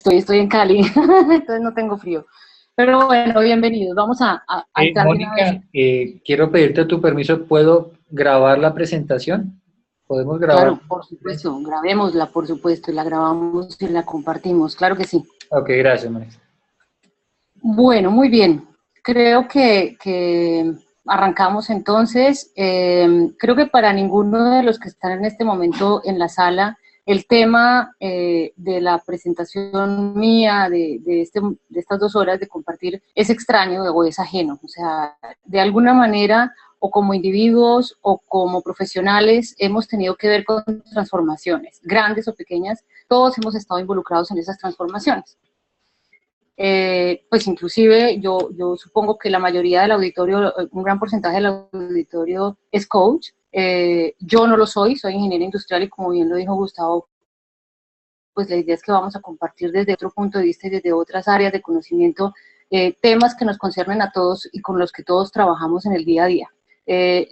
Estoy en Cali, entonces no tengo frío. Pero bueno, bienvenidos. Vamos a entrar de una vez. Mónica, quiero pedirte tu permiso. ¿Puedo grabar la presentación? ¿Podemos grabar? Claro, por supuesto, grabémosla, por supuesto, y la grabamos y la compartimos, claro que sí. Ok, gracias, Mónica. Bueno, muy bien. Creo que arrancamos entonces. Creo que para ninguno de los que están en este momento en la sala, el tema de la presentación mía de estas 2 horas de compartir es extraño o es ajeno. O sea, de alguna manera, o como individuos o como profesionales, hemos tenido que ver con transformaciones, grandes o pequeñas. Todos hemos estado involucrados en esas transformaciones. Pues inclusive yo supongo que la mayoría del auditorio, un gran porcentaje del auditorio es coach. Yo no lo soy ingeniero industrial y como bien lo dijo Gustavo, pues la idea es que vamos a compartir desde otro punto de vista y desde otras áreas de conocimiento temas que nos conciernen a todos y con los que todos trabajamos en el día a día.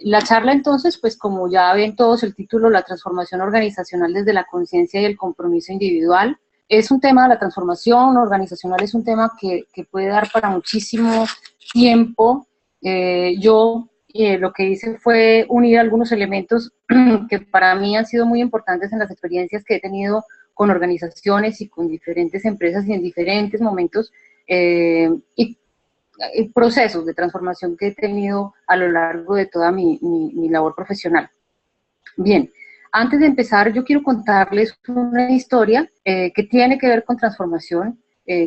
La charla entonces, pues como ya ven todos el título, la transformación organizacional desde la conciencia y el compromiso individual, es un tema, la transformación organizacional es un tema que puede dar para muchísimo tiempo. Yo lo que hice fue unir algunos elementos que para mí han sido muy importantes en las experiencias que he tenido con organizaciones y con diferentes empresas y en diferentes momentos y procesos de transformación que he tenido a lo largo de toda mi labor profesional. Bien, antes de empezar, yo quiero contarles una historia que tiene que ver con transformación.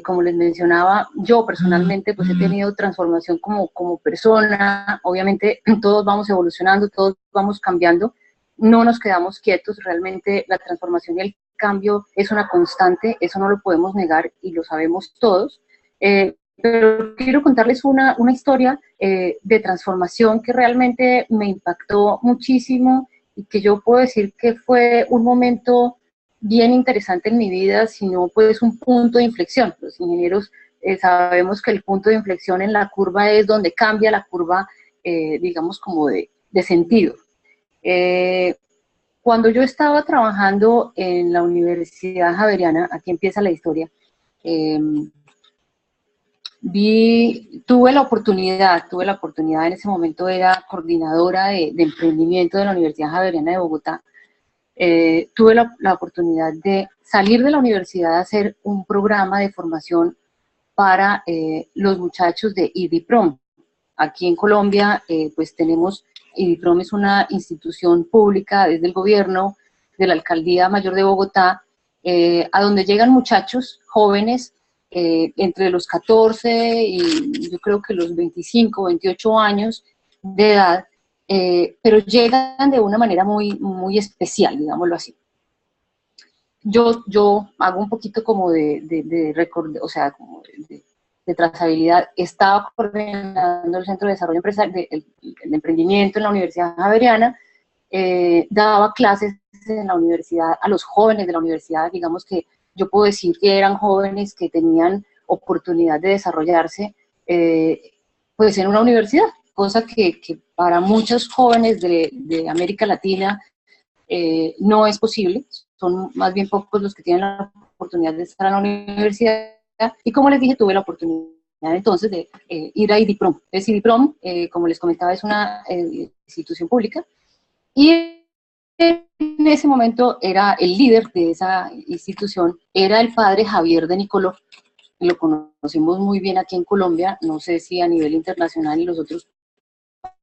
Como les mencionaba, yo personalmente pues he tenido transformación como persona. Obviamente todos vamos evolucionando, todos vamos cambiando, no nos quedamos quietos. Realmente la transformación y el cambio es una constante, eso no lo podemos negar y lo sabemos todos. Pero quiero contarles una historia de transformación que realmente me impactó muchísimo y que yo puedo decir que fue un momento bien interesante en mi vida, sino pues un punto de inflexión. Los ingenieros sabemos que el punto de inflexión en la curva es donde cambia la curva, digamos, como de sentido. Eh, Cuando yo estaba trabajando en la Universidad Javeriana, aquí empieza la historia, eh, tuve la oportunidad, en ese momento era coordinadora de emprendimiento de la Universidad Javeriana de Bogotá. Tuve la oportunidad de salir de la universidad a hacer un programa de formación para los muchachos de IDIPROM. Aquí en Colombia, pues tenemos, IDIPROM es una institución pública desde el gobierno, de la Alcaldía Mayor de Bogotá, a donde llegan muchachos jóvenes entre los 14 y yo creo que los 25, 28 años de edad, pero llegan de una manera muy especial, digámoslo así. Yo hago un poquito como de récord, o sea, como de trazabilidad. Estaba coordinando el Centro de Desarrollo Empresarial, de Emprendimiento en la Universidad Javeriana, daba clases en la universidad a los jóvenes de la universidad, digamos que yo puedo decir que eran jóvenes que tenían oportunidad de desarrollarse pues en una universidad, cosa que para muchos jóvenes de América Latina no es posible. Son más bien pocos los que tienen la oportunidad de estar en la universidad, y como les dije, tuve la oportunidad entonces de ir a IDIPROM. Entonces IDIPROM, como les comentaba, es una institución pública, y en ese momento era el líder de esa institución, era el padre Javier de Nicoló. Lo conocemos muy bien aquí en Colombia, no sé si a nivel internacional y los otros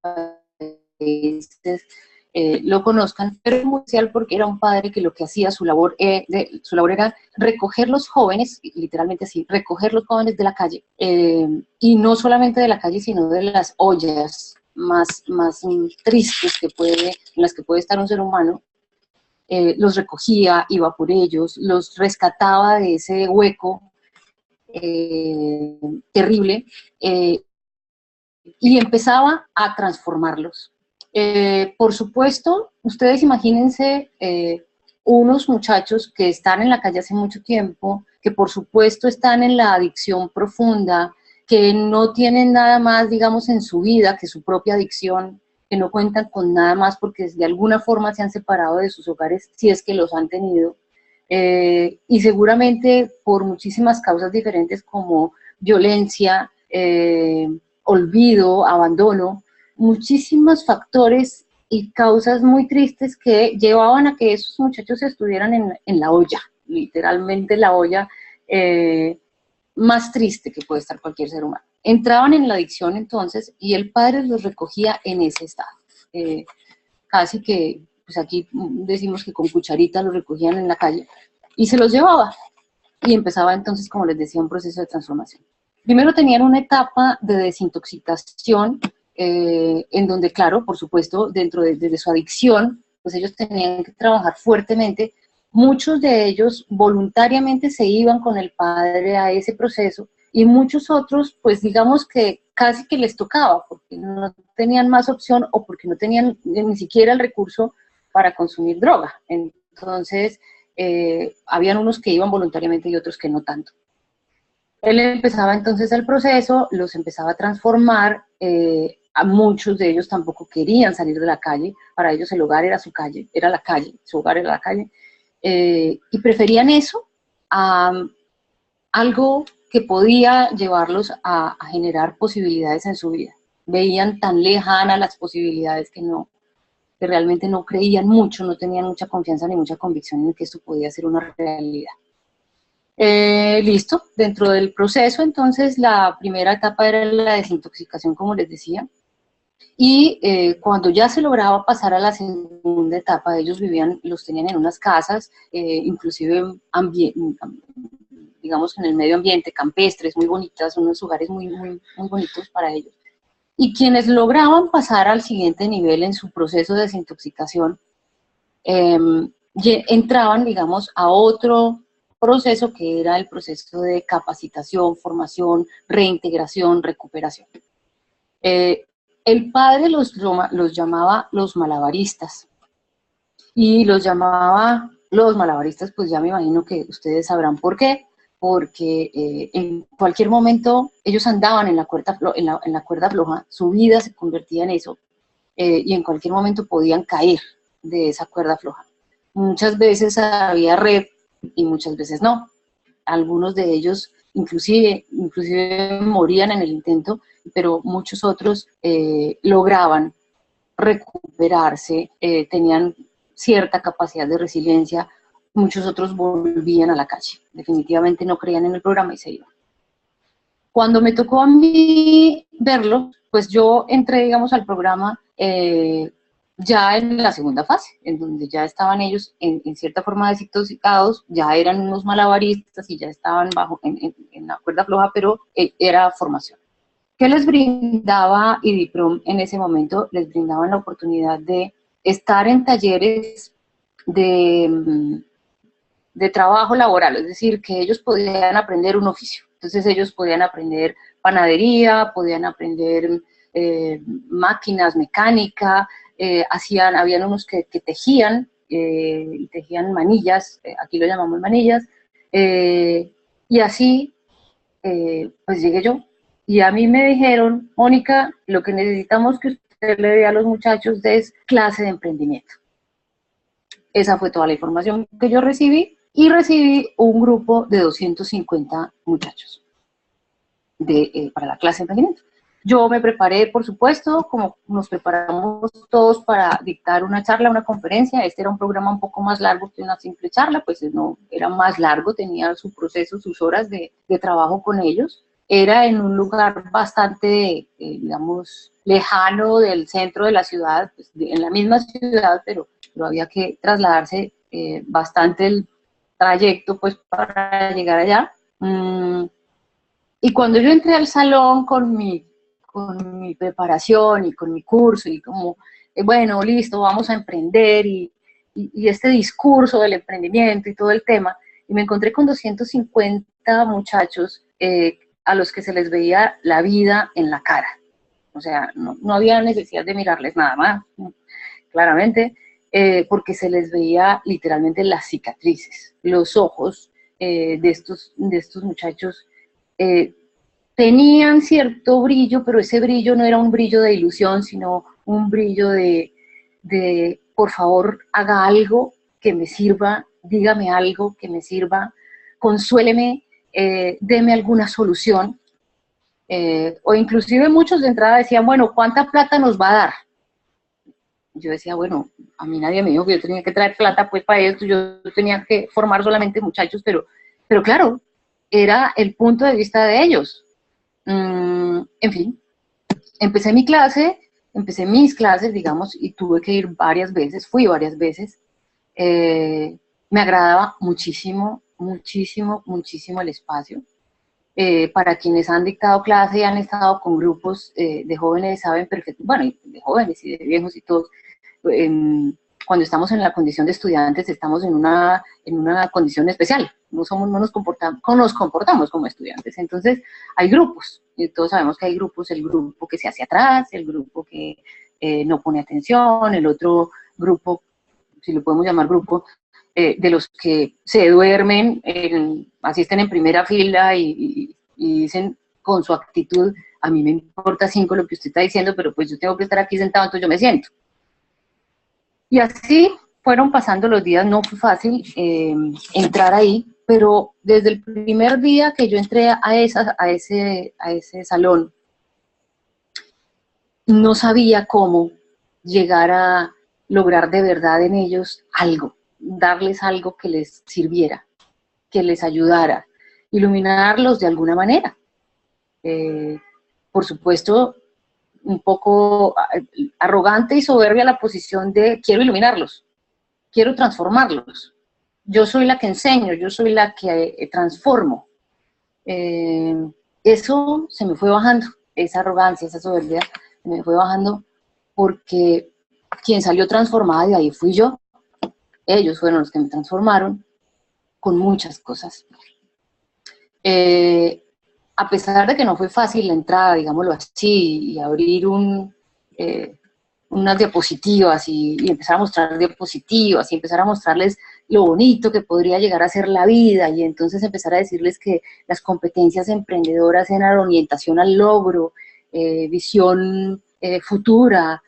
países lo conozcan, pero es muy especial porque era un padre que lo que hacía, su labor era recoger los jóvenes, literalmente así, recoger los jóvenes de la calle, y no solamente de la calle, sino de las ollas más tristes en las que puede estar un ser humano. Los recogía, iba por ellos, los rescataba de ese hueco terrible, y empezaba a transformarlos. Por supuesto, ustedes imagínense unos muchachos que están en la calle hace mucho tiempo, que por supuesto están en la adicción profunda, que no tienen nada más, digamos, en su vida que su propia adicción, que no cuentan con nada más porque de alguna forma se han separado de sus hogares, si es que los han tenido. y seguramente por muchísimas causas diferentes como violencia, olvido, abandono, muchísimos factores y causas muy tristes que llevaban a que esos muchachos estuvieran en la olla, literalmente la olla más triste que puede estar cualquier ser humano. Entraban en la adicción entonces y el padre los recogía en ese estado. Casi que, pues aquí decimos que con cucharita los recogían en la calle y se los llevaba. Y empezaba entonces, como les decía, un proceso de transformación. Primero tenían una etapa de desintoxicación, en donde, claro, por supuesto, dentro de su adicción, pues ellos tenían que trabajar fuertemente. Muchos de ellos voluntariamente se iban con el padre a ese proceso y muchos otros, pues digamos que casi que les tocaba, porque no tenían más opción o porque no tenían ni siquiera el recurso para consumir droga. Entonces, habían unos que iban voluntariamente y otros que no tanto. Él empezaba entonces el proceso, los empezaba a transformar, a muchos de ellos tampoco querían salir de la calle, para ellos el hogar era su calle, era la calle, su hogar era la calle, y preferían eso a algo que podía llevarlos a generar posibilidades en su vida. Veían tan lejanas las posibilidades que realmente no creían mucho, no tenían mucha confianza ni mucha convicción en que esto podía ser una realidad. Listo, dentro del proceso entonces la primera etapa era la desintoxicación, como les decía, y cuando ya se lograba pasar a la segunda etapa, ellos los tenían en unas casas, inclusive digamos en el medio ambiente, campestres, muy bonitas, unos lugares muy bonitos para ellos. Y quienes lograban pasar al siguiente nivel en su proceso de desintoxicación, entraban, digamos, a otro proceso que era el proceso de capacitación, formación, reintegración, recuperación. El padre los llamaba los malabaristas, y los llamaba los malabaristas, pues ya me imagino que ustedes sabrán por qué, porque en cualquier momento ellos andaban en la cuerda floja, su vida se convertía en eso, y en cualquier momento podían caer de esa cuerda floja. Muchas veces había red y muchas veces no. Algunos de ellos inclusive morían en el intento, pero muchos otros lograban recuperarse, tenían cierta capacidad de resiliencia, muchos otros volvían a la calle, definitivamente no creían en el programa y se iban. Cuando me tocó a mí verlo, pues yo entré, digamos, al programa ya en la segunda fase, en donde ya estaban ellos en cierta forma desintoxicados, ya eran unos malabaristas y ya estaban en la cuerda floja, pero era formación. ¿Qué les brindaba IDIPROM en ese momento? Les brindaban la oportunidad de estar en talleres de trabajo laboral, es decir, que ellos podían aprender un oficio. Entonces ellos podían aprender panadería, podían aprender máquinas, mecánica, habían unos que tejían, y tejían manillas, aquí lo llamamos manillas, y así pues llegué yo. Y a mí me dijeron, Mónica, lo que necesitamos que usted le dé a los muchachos es clase de emprendimiento. Esa fue toda la información que yo recibí, y recibí un grupo de 250 muchachos para la clase de emprendimiento. Yo me preparé, por supuesto, como nos preparamos todos para dictar una charla, una conferencia. Este era un programa un poco más largo que una simple charla, pues no, era más largo, tenía su proceso, sus horas de trabajo con ellos. Era en un lugar bastante, digamos, lejano del centro de la ciudad, pues, en la misma ciudad, pero había que trasladarse bastante el trayecto, pues, para llegar allá. Y cuando yo entré al salón con mi preparación y con mi curso, y como, bueno, listo, vamos a emprender, y este discurso del emprendimiento y todo el tema, y me encontré con 250 muchachos a los que se les veía la vida en la cara. O sea, no había necesidad de mirarles nada más, claramente, porque se les veía literalmente las cicatrices, los ojos de estos muchachos tenían cierto brillo, pero ese brillo no era un brillo de ilusión, sino un brillo de por favor, haga algo que me sirva dígame algo que me sirva, consuéleme, deme alguna solución. O inclusive muchos de entrada decían, bueno, ¿cuánta plata nos va a dar? Yo decía, bueno, a mí nadie me dijo que yo tenía que traer plata pues para esto, yo tenía que formar solamente muchachos, pero claro, era el punto de vista de ellos. En fin, empecé mis clases, digamos, y tuve que ir varias veces, fui varias veces. Me agradaba muchísimo, muchísimo, muchísimo el espacio. Para quienes han dictado clase y han estado con grupos de jóvenes, saben perfectamente, bueno, de jóvenes y de viejos y todos, cuando estamos en la condición de estudiantes, estamos en una condición especial, no nos comportamos como estudiantes. Entonces, hay grupos, y todos sabemos que hay grupos, el grupo que se hace atrás, el grupo que no pone atención, el otro grupo, si lo podemos llamar grupo, de los que se duermen, asisten en primera fila y dicen con su actitud, a mí me importa 5 lo que usted está diciendo, pero pues yo tengo que estar aquí sentado, entonces yo me siento. Y así fueron pasando los días, no fue fácil entrar ahí, pero desde el primer día que yo entré a ese salón, no sabía cómo llegar a lograr de verdad en ellos algo, darles algo que les sirviera, que les ayudara, iluminarlos de alguna manera. Por supuesto, un poco arrogante y soberbia la posición de quiero iluminarlos, quiero transformarlos. Yo soy la que enseño, yo soy la que transformo. Eso se me fue bajando, esa arrogancia, esa soberbia, se me fue bajando porque quien salió transformada de ahí fui yo. Ellos fueron los que me transformaron con muchas cosas. A pesar de que no fue fácil la entrada, digámoslo así, y abrir unas diapositivas y empezar a mostrar diapositivas y empezar a mostrarles lo bonito que podría llegar a ser la vida y entonces empezar a decirles que las competencias emprendedoras eran orientación al logro, visión futura,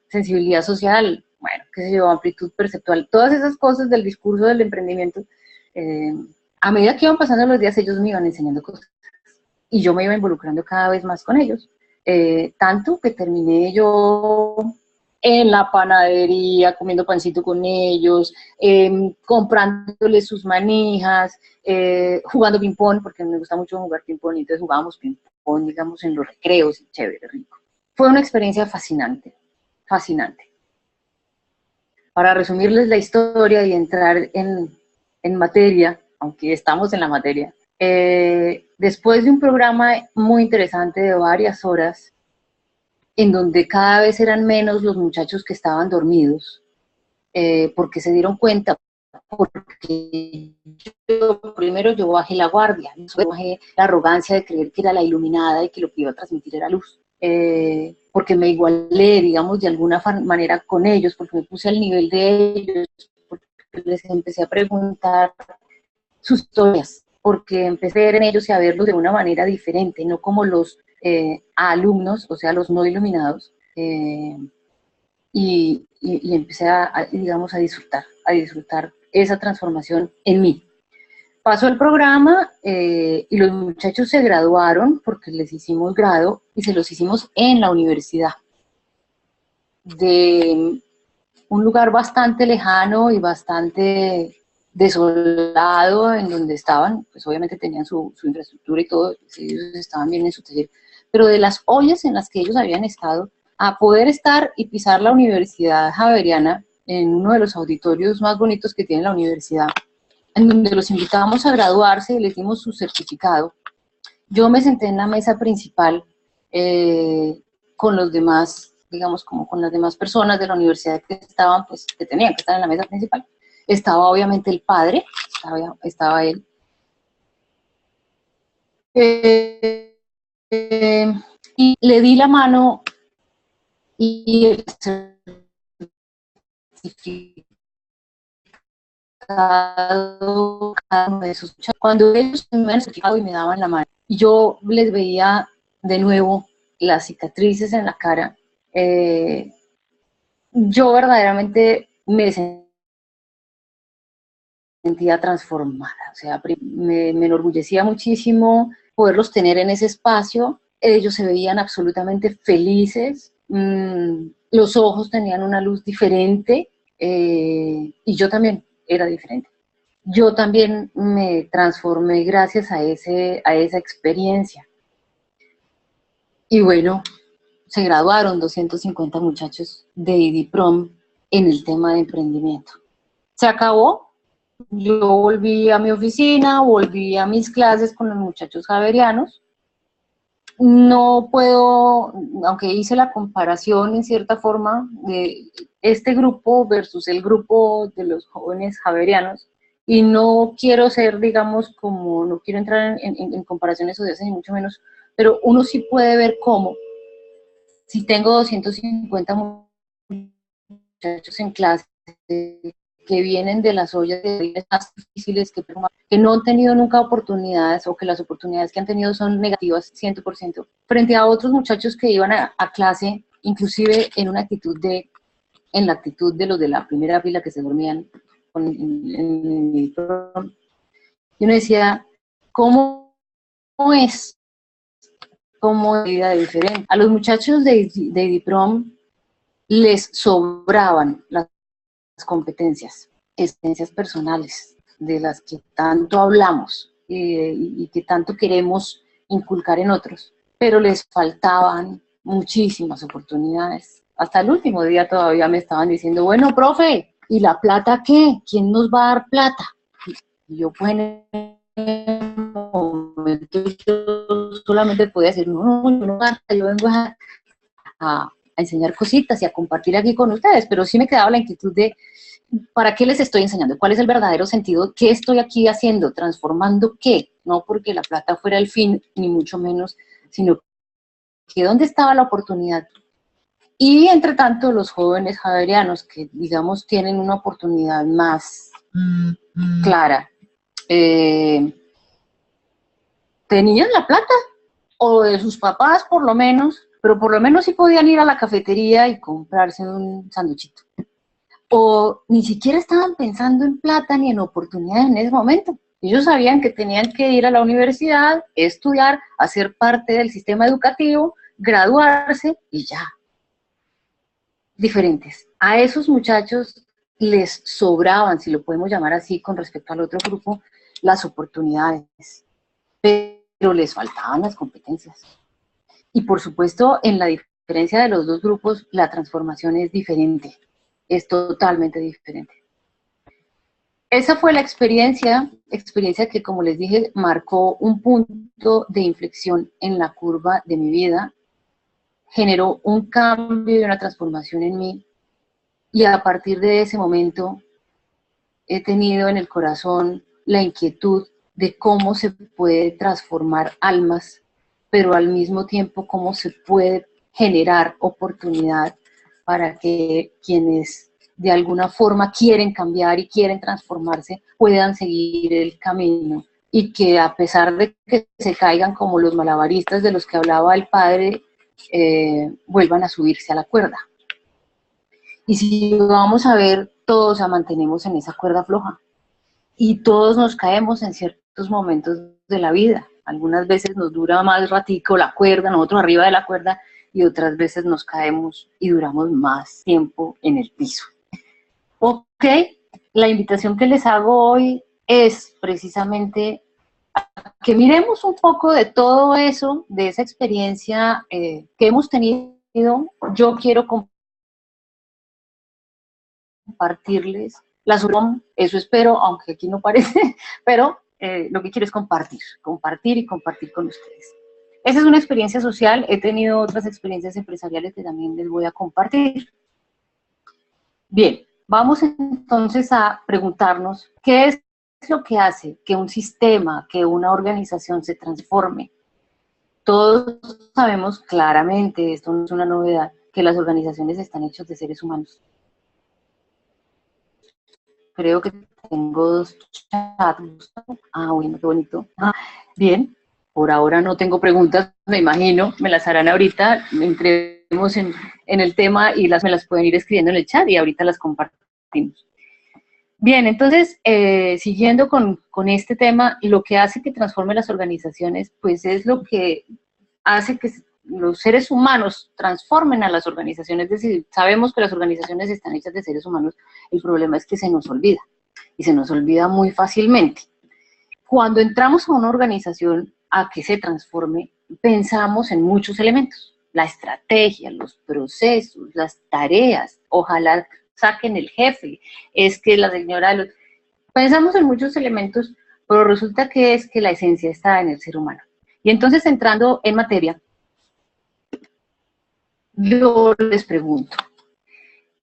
sensibilidad social, bueno, qué sé yo, amplitud perceptual, todas esas cosas del discurso del emprendimiento, a medida que iban pasando los días ellos me iban enseñando cosas y yo me iba involucrando cada vez más con ellos. Tanto que terminé yo en la panadería, comiendo pancito con ellos, comprándoles sus manijas, jugando ping-pong, porque me gusta mucho jugar ping-pong, y entonces jugábamos ping-pong, digamos, en los recreos, y chévere, rico. Fue una experiencia fascinante, fascinante. Para resumirles la historia y entrar en materia, aunque estamos en la materia, después de un programa muy interesante de varias horas, en donde cada vez eran menos los muchachos que estaban dormidos, porque se dieron cuenta, porque primero yo bajé la guardia, bajé la arrogancia de creer que era la iluminada y que lo que iba a transmitir era luz, porque me igualé, digamos, de alguna manera con ellos, porque me puse al nivel de ellos, porque les empecé a preguntar sus historias, porque empecé a ver en ellos y a verlos de una manera diferente, no como los alumnos, o sea, los no iluminados, y empecé digamos, a disfrutar esa transformación en mí. Pasó el programa y los muchachos se graduaron porque les hicimos grado y se los hicimos en la universidad, de un lugar bastante lejano y bastante desolado en donde estaban, pues obviamente tenían su infraestructura y todo, ellos estaban bien en su taller, pero de las ollas en las que ellos habían estado, a poder estar y pisar la Universidad Javeriana en uno de los auditorios más bonitos que tiene la universidad, en donde los invitamos a graduarse y les dimos su certificado. Yo me senté en la mesa principal con los demás, digamos, como con las demás personas de la universidad que estaban, pues, que tenían que estar en la mesa principal. Estaba obviamente el padre, estaba él. Y le di la mano y el certificado, cada uno de esos, cuando ellos me habían certificado y me daban la mano, y yo les veía de nuevo las cicatrices en la cara, yo verdaderamente me sentí sentía transformada, o sea, me enorgullecía muchísimo poderlos tener en ese espacio. Ellos se veían absolutamente felices, los ojos tenían una luz diferente, y yo también era diferente. Yo también me transformé gracias a esa experiencia. Y bueno, se graduaron 250 muchachos de IDIPROM en el tema de emprendimiento. Se acabó, yo volví a mi oficina, volví a mis clases con los muchachos javerianos. No puedo, aunque hice la comparación en cierta forma de este grupo versus el grupo de los jóvenes javerianos, y no quiero ser, digamos, como, no quiero entrar en comparaciones odiosas ni mucho menos, pero uno sí puede ver cómo, si tengo 250 muchachos en clase que vienen de las ollas de más difíciles, que no han tenido nunca oportunidades, o que las oportunidades que han tenido son negativas 100%, frente a otros muchachos que iban a clase, inclusive en la actitud de los de la primera fila que se dormían en el programa. Y uno decía, ¿cómo es? ¿Cómo es vida diferente? A los muchachos de IDIPROM les sobraban las competencias personales, de las que tanto hablamos y que tanto queremos inculcar en otros, pero les faltaban muchísimas oportunidades. Hasta el último día todavía me estaban diciendo, bueno, profe, ¿y la plata qué? ¿Quién nos va a dar plata? Y yo, pues, en el momento yo solamente podía decir, yo vengo a enseñar cositas y a compartir aquí con ustedes, pero sí me quedaba la inquietud de ¿para qué les estoy enseñando? ¿Cuál es el verdadero sentido? ¿Qué estoy aquí haciendo? ¿Transformando qué? No porque la plata fuera el fin, ni mucho menos, sino que ¿dónde estaba la oportunidad? Y entre tanto, los jóvenes javerianos, que digamos tienen una oportunidad más clara, tenían la plata, o de sus papás por lo menos, pero por lo menos sí podían ir a la cafetería y comprarse un sanduchito. O ni siquiera estaban pensando en plata ni en oportunidades en ese momento. Ellos sabían que tenían que ir a la universidad, estudiar, hacer parte del sistema educativo, graduarse y ya. Diferentes. A esos muchachos les sobraban, si lo podemos llamar así con respecto al otro grupo, las oportunidades, pero les faltaban las competencias. Y por supuesto, en la diferencia de los dos grupos, la transformación es diferente. Es totalmente diferente. Esa fue la experiencia que, como les dije, marcó un punto de inflexión en la curva de mi vida, generó un cambio y una transformación en mí, y a partir de ese momento he tenido en el corazón la inquietud de cómo se puede transformar almas, pero al mismo tiempo cómo se puede generar oportunidad para que quienes de alguna forma quieren cambiar y quieren transformarse puedan seguir el camino, y que a pesar de que se caigan como los malabaristas de los que hablaba el padre, vuelvan a subirse a la cuerda. Y si vamos a ver, todos la mantenemos en esa cuerda floja y todos nos caemos en ciertos momentos de la vida. Algunas veces nos dura más ratico la cuerda, nosotros arriba de la cuerda, y otras veces nos caemos y duramos más tiempo en el piso. Ok, la invitación que les hago hoy es precisamente a que miremos un poco de todo eso, de esa experiencia que hemos tenido. Yo quiero compartirles la solución, eso espero, aunque aquí no parece, pero lo que quiero es compartir y compartir con ustedes. Esa es una experiencia social. He tenido otras experiencias empresariales que también les voy a compartir. Bien, vamos entonces a preguntarnos qué es lo que hace que un sistema, que una organización se transforme. Todos sabemos claramente, esto no es una novedad, que las organizaciones están hechas de seres humanos. Creo que tengo dos chats. Ah, bueno, qué bonito. Bien, por ahora no tengo preguntas, me imagino, me las harán ahorita, entremos en el tema y me las pueden ir escribiendo en el chat y ahorita las compartimos. Bien, entonces, siguiendo con este tema, lo que hace que transforme las organizaciones, pues es lo que hace que los seres humanos transformen a las organizaciones. Es decir, sabemos que las organizaciones están hechas de seres humanos, el problema es que se nos olvida, y se nos olvida muy fácilmente. Cuando entramos a una organización a que se transforme, pensamos en muchos elementos, la estrategia, los procesos, las tareas, ojalá saquen el jefe, es que la señora, pensamos en muchos elementos, pero resulta que es que la esencia está en el ser humano. Y entonces, entrando en materia, yo les pregunto,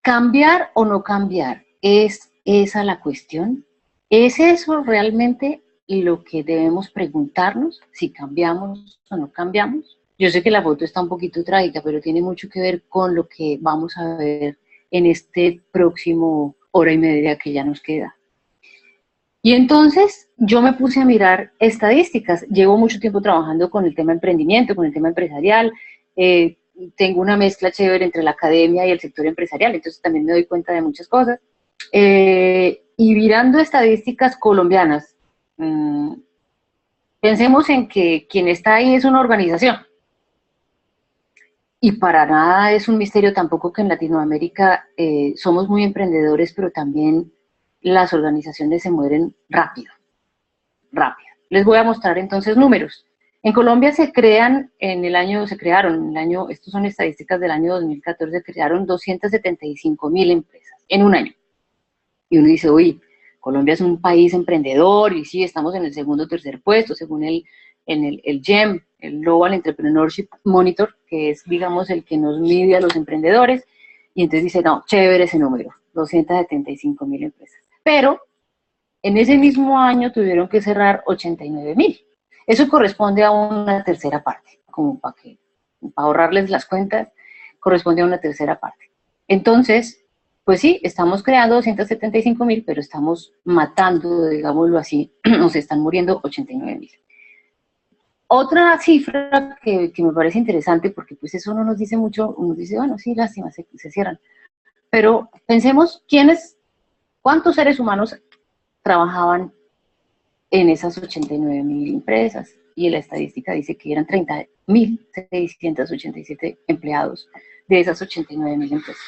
¿cambiar o no cambiar? ¿Es esa la cuestión? ¿Es eso realmente lo que debemos preguntarnos, si cambiamos o no cambiamos? Yo sé que la foto está un poquito trágica, pero tiene mucho que ver con lo que vamos a ver en este próximo hora y media que ya nos queda. Y entonces yo me puse a mirar estadísticas. Llevo mucho tiempo trabajando con el tema emprendimiento, con el tema empresarial. Eh, Tengo una mezcla chévere entre la academia y el sector empresarial, entonces también me doy cuenta de muchas cosas. Y mirando estadísticas colombianas, pensemos en que quien está ahí es una organización. Y para nada es un misterio tampoco que en Latinoamérica somos muy emprendedores, pero también las organizaciones se mueren rápido, rápido. Les voy a mostrar entonces números. En Colombia se crearon en el año, estos son estadísticas del año 2014, se crearon 275.000 empresas en un año. Y uno dice, uy, Colombia es un país emprendedor y sí, estamos en el segundo o tercer puesto, según el GEM, el Global Entrepreneurship Monitor, que es, digamos, el que nos mide a los emprendedores. Y entonces dice, no, chévere ese número, 275.000 empresas. Pero en ese mismo año tuvieron que cerrar 89.000. Eso corresponde a una tercera parte, como para ahorrarles las cuentas, corresponde a una tercera parte. Entonces, pues sí, estamos creando 275.000, pero estamos matando, digámoslo así, o se están muriendo 89.000. Otra cifra que me parece interesante, porque pues eso no nos dice mucho, uno dice, bueno, sí, lástima, se cierran. Pero pensemos cuántos seres humanos trabajaban en esas 89.000 empresas, y la estadística dice que eran 30.687 empleados de esas 89.000 empresas.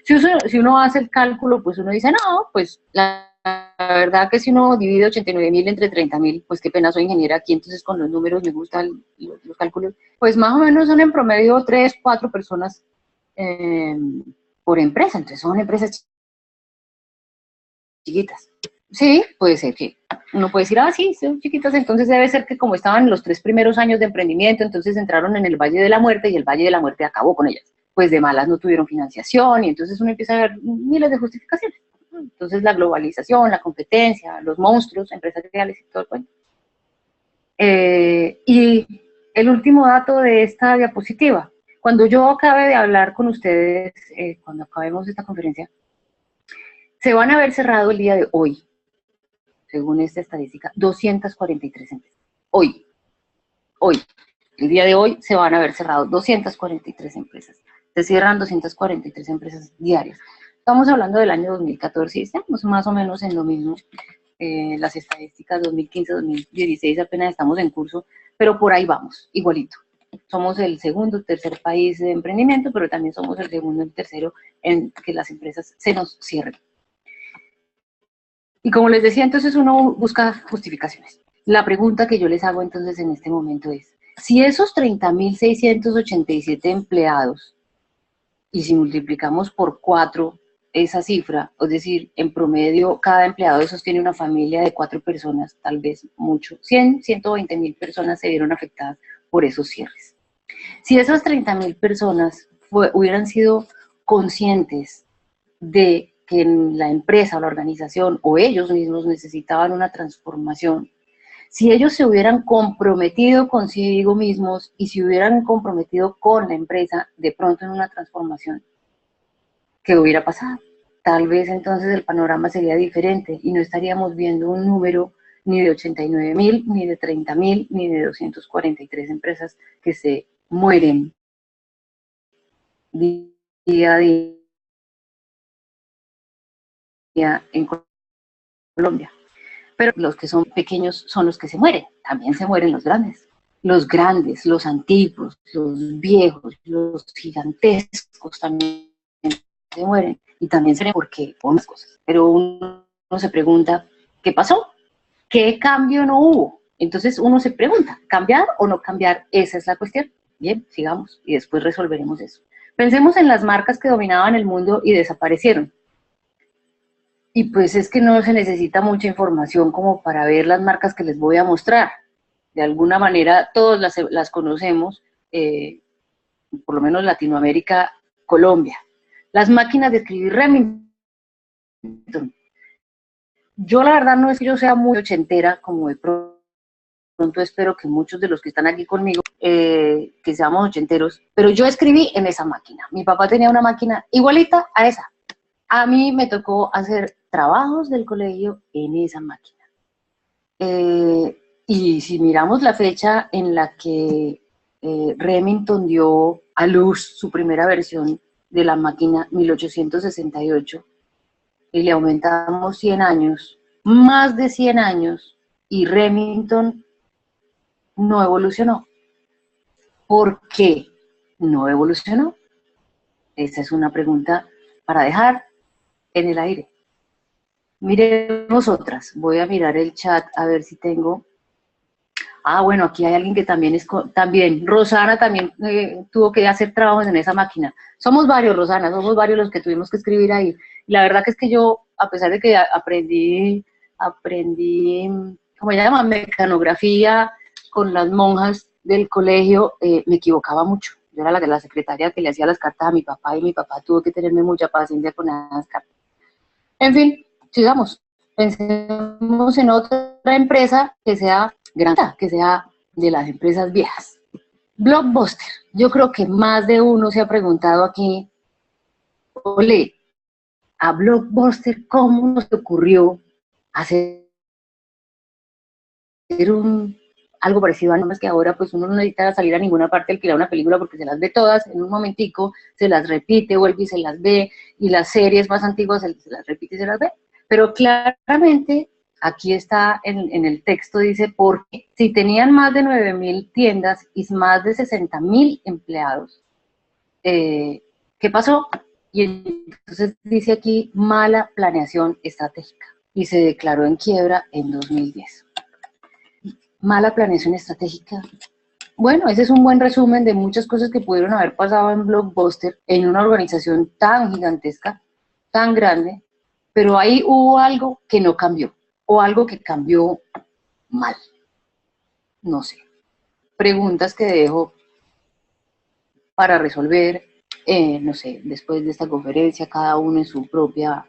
Si uno hace el cálculo, pues uno dice, no, pues la verdad que si uno divide 89.000 entre 30.000, pues qué pena, soy ingeniera aquí, entonces con los números me gustan los cálculos, pues más o menos son en promedio 3, 4 personas eh, por empresa, entonces son empresas chiquitas. Sí, puede ser que uno puede decir, sí, son chiquitas, entonces debe ser que como estaban en los 3 primeros años de emprendimiento, entonces entraron en el Valle de la Muerte y el Valle de la Muerte acabó con ellas. Pues de malas no tuvieron financiación y entonces uno empieza a ver miles de justificaciones. Entonces la globalización, la competencia, los monstruos empresariales y todo el cuento. Y el último dato de esta diapositiva. Cuando yo acabe de hablar con ustedes, cuando acabemos esta conferencia, se van a haber cerrado el día de hoy, según esta estadística, 243 empresas. Hoy, el día de hoy se van a haber cerrado 243 empresas. Se cierran 243 empresas diarias. Estamos hablando del año 2014 y estamos más o menos en lo mismo. Las estadísticas 2015-2016 apenas estamos en curso, pero por ahí vamos, igualito. Somos el segundo, tercer país de emprendimiento, pero también somos el segundo y el tercero en que las empresas se nos cierren. Y como les decía, entonces uno busca justificaciones. La pregunta que yo les hago entonces en este momento es, si esos 30.687 empleados, y si multiplicamos por 4 esa cifra, es decir, en promedio cada empleado de esos tiene una familia de 4 personas, tal vez mucho, 120.000 personas se vieron afectadas por esos cierres. Si esas 30.000 personas hubieran sido conscientes de que en la empresa o la organización o ellos mismos necesitaban una transformación, si ellos se hubieran comprometido consigo mismos y se hubieran comprometido con la empresa de pronto en una transformación, ¿qué hubiera pasado? Tal vez entonces el panorama sería diferente y no estaríamos viendo un número ni de 89.000, ni de 30.000, ni de 243 empresas que se mueren día a día en Colombia. Pero los que son pequeños son los que se mueren, también se mueren los grandes. Los grandes, los antiguos, los viejos, los gigantescos también se mueren. Y también se mueren porque por unas cosas. Pero uno se pregunta, ¿qué pasó? ¿Qué cambio no hubo? Entonces uno se pregunta, ¿cambiar o no cambiar? Esa es la cuestión. Bien, sigamos y después resolveremos eso. Pensemos en las marcas que dominaban el mundo y desaparecieron. Y pues es que no se necesita mucha información como para ver las marcas que les voy a mostrar. De alguna manera todos las conocemos, por lo menos Latinoamérica, Colombia. Las máquinas de escribir Remington. Yo la verdad no es que yo sea muy ochentera, como de pronto espero que muchos de los que están aquí conmigo, que seamos ochenteros, pero yo escribí en esa máquina. Mi papá tenía una máquina igualita a esa. A mí me tocó hacer trabajos del colegio en esa máquina. Y si miramos la fecha en la que Remington dio a luz su primera versión de la máquina, 1868, y le aumentamos 100 años, más de 100 años, y Remington no evolucionó. ¿Por qué no evolucionó? Esa es una pregunta para dejar en el aire. Miremos otras. Voy a mirar el chat a ver si tengo. Ah, bueno, aquí hay alguien que también también, Rosana también tuvo que hacer trabajos en esa máquina. Somos varios, Rosana, somos varios los que tuvimos que escribir ahí. La verdad que es que yo, a pesar de que aprendí, ¿cómo se llama? Mecanografía con las monjas del colegio, me equivocaba mucho. Yo era la de la secretaria que le hacía las cartas a mi papá y mi papá tuvo que tenerme mucha paciencia con las cartas. En fin, sigamos. Pensemos en otra empresa que sea grande, que sea de las empresas viejas. Blockbuster. Yo creo que más de uno se ha preguntado aquí, ole, a Blockbuster, ¿cómo nos ocurrió hacer algo parecido a nomás que ahora pues uno no necesita salir a ninguna parte a alquilar una película porque se las ve todas en un momentico, se las repite, vuelve y se las ve, y las series más antiguas se las repite y se las ve. Pero claramente, aquí está en el texto, dice, porque si tenían más de 9.000 tiendas y más de 60.000 empleados, ¿qué pasó? Y entonces dice aquí, mala planeación estratégica, y se declaró en quiebra en 2010. Mala planeación estratégica. Bueno, ese es un buen resumen de muchas cosas que pudieron haber pasado en Blockbuster, en una organización tan gigantesca, tan grande, pero ahí hubo algo que no cambió, o algo que cambió mal. No sé. Preguntas que dejo para resolver, no sé, después de esta conferencia, cada uno en su propio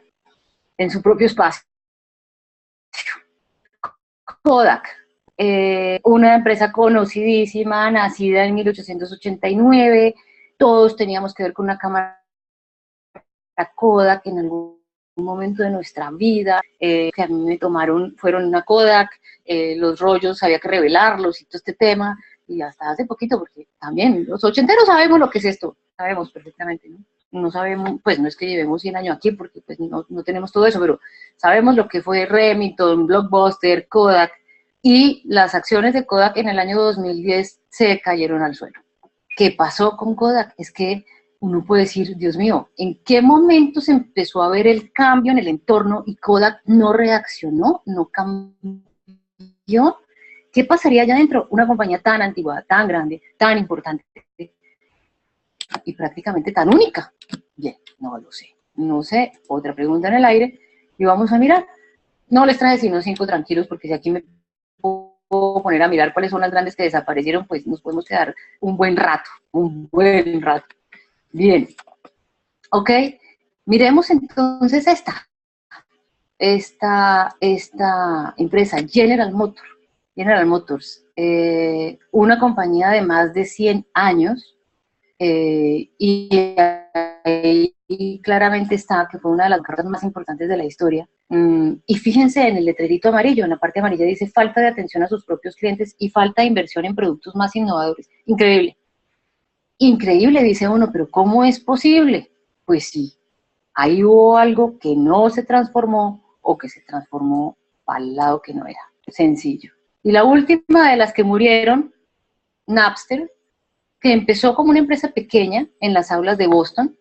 espacio. Kodak, una empresa conocidísima, nacida en 1889, todos teníamos que ver con una cámara Kodak en algún momento de nuestra vida, que a mí me fueron una Kodak, los rollos había que revelarlos y todo este tema, y hasta hace poquito, porque también los ochenteros sabemos lo que es esto, sabemos perfectamente, ¿no? No sabemos, pues no es que llevemos 100 años aquí, porque pues no tenemos todo eso, pero sabemos lo que fue Remington, Blockbuster, Kodak, y las acciones de Kodak en el año 2010 se cayeron al suelo. ¿Qué pasó con Kodak? Es que uno puede decir, Dios mío, ¿en qué momento se empezó a ver el cambio en el entorno y Kodak no reaccionó, no cambió? ¿Qué pasaría allá adentro? Una compañía tan antigua, tan grande, tan importante y prácticamente tan única. Bien, no lo sé. No sé, otra pregunta en el aire y vamos a mirar. No les traje sino 5 tranquilos porque si aquí me puedo poner a mirar cuáles son las grandes que desaparecieron, pues nos podemos quedar un buen rato. Bien, ok, miremos entonces esta empresa, General Motors, una compañía de más de 100 años, y claramente está que fue una de las cartas más importantes de la historia. Y fíjense en el letrerito amarillo, en la parte amarilla dice falta de atención a sus propios clientes y falta de inversión en productos más innovadores. Increíble. Increíble, dice uno, pero ¿cómo es posible? Pues sí, ahí hubo algo que no se transformó o que se transformó al lado que no era. Sencillo. Y la última de las que murieron, Napster, que empezó como una empresa pequeña en las aulas de Boston,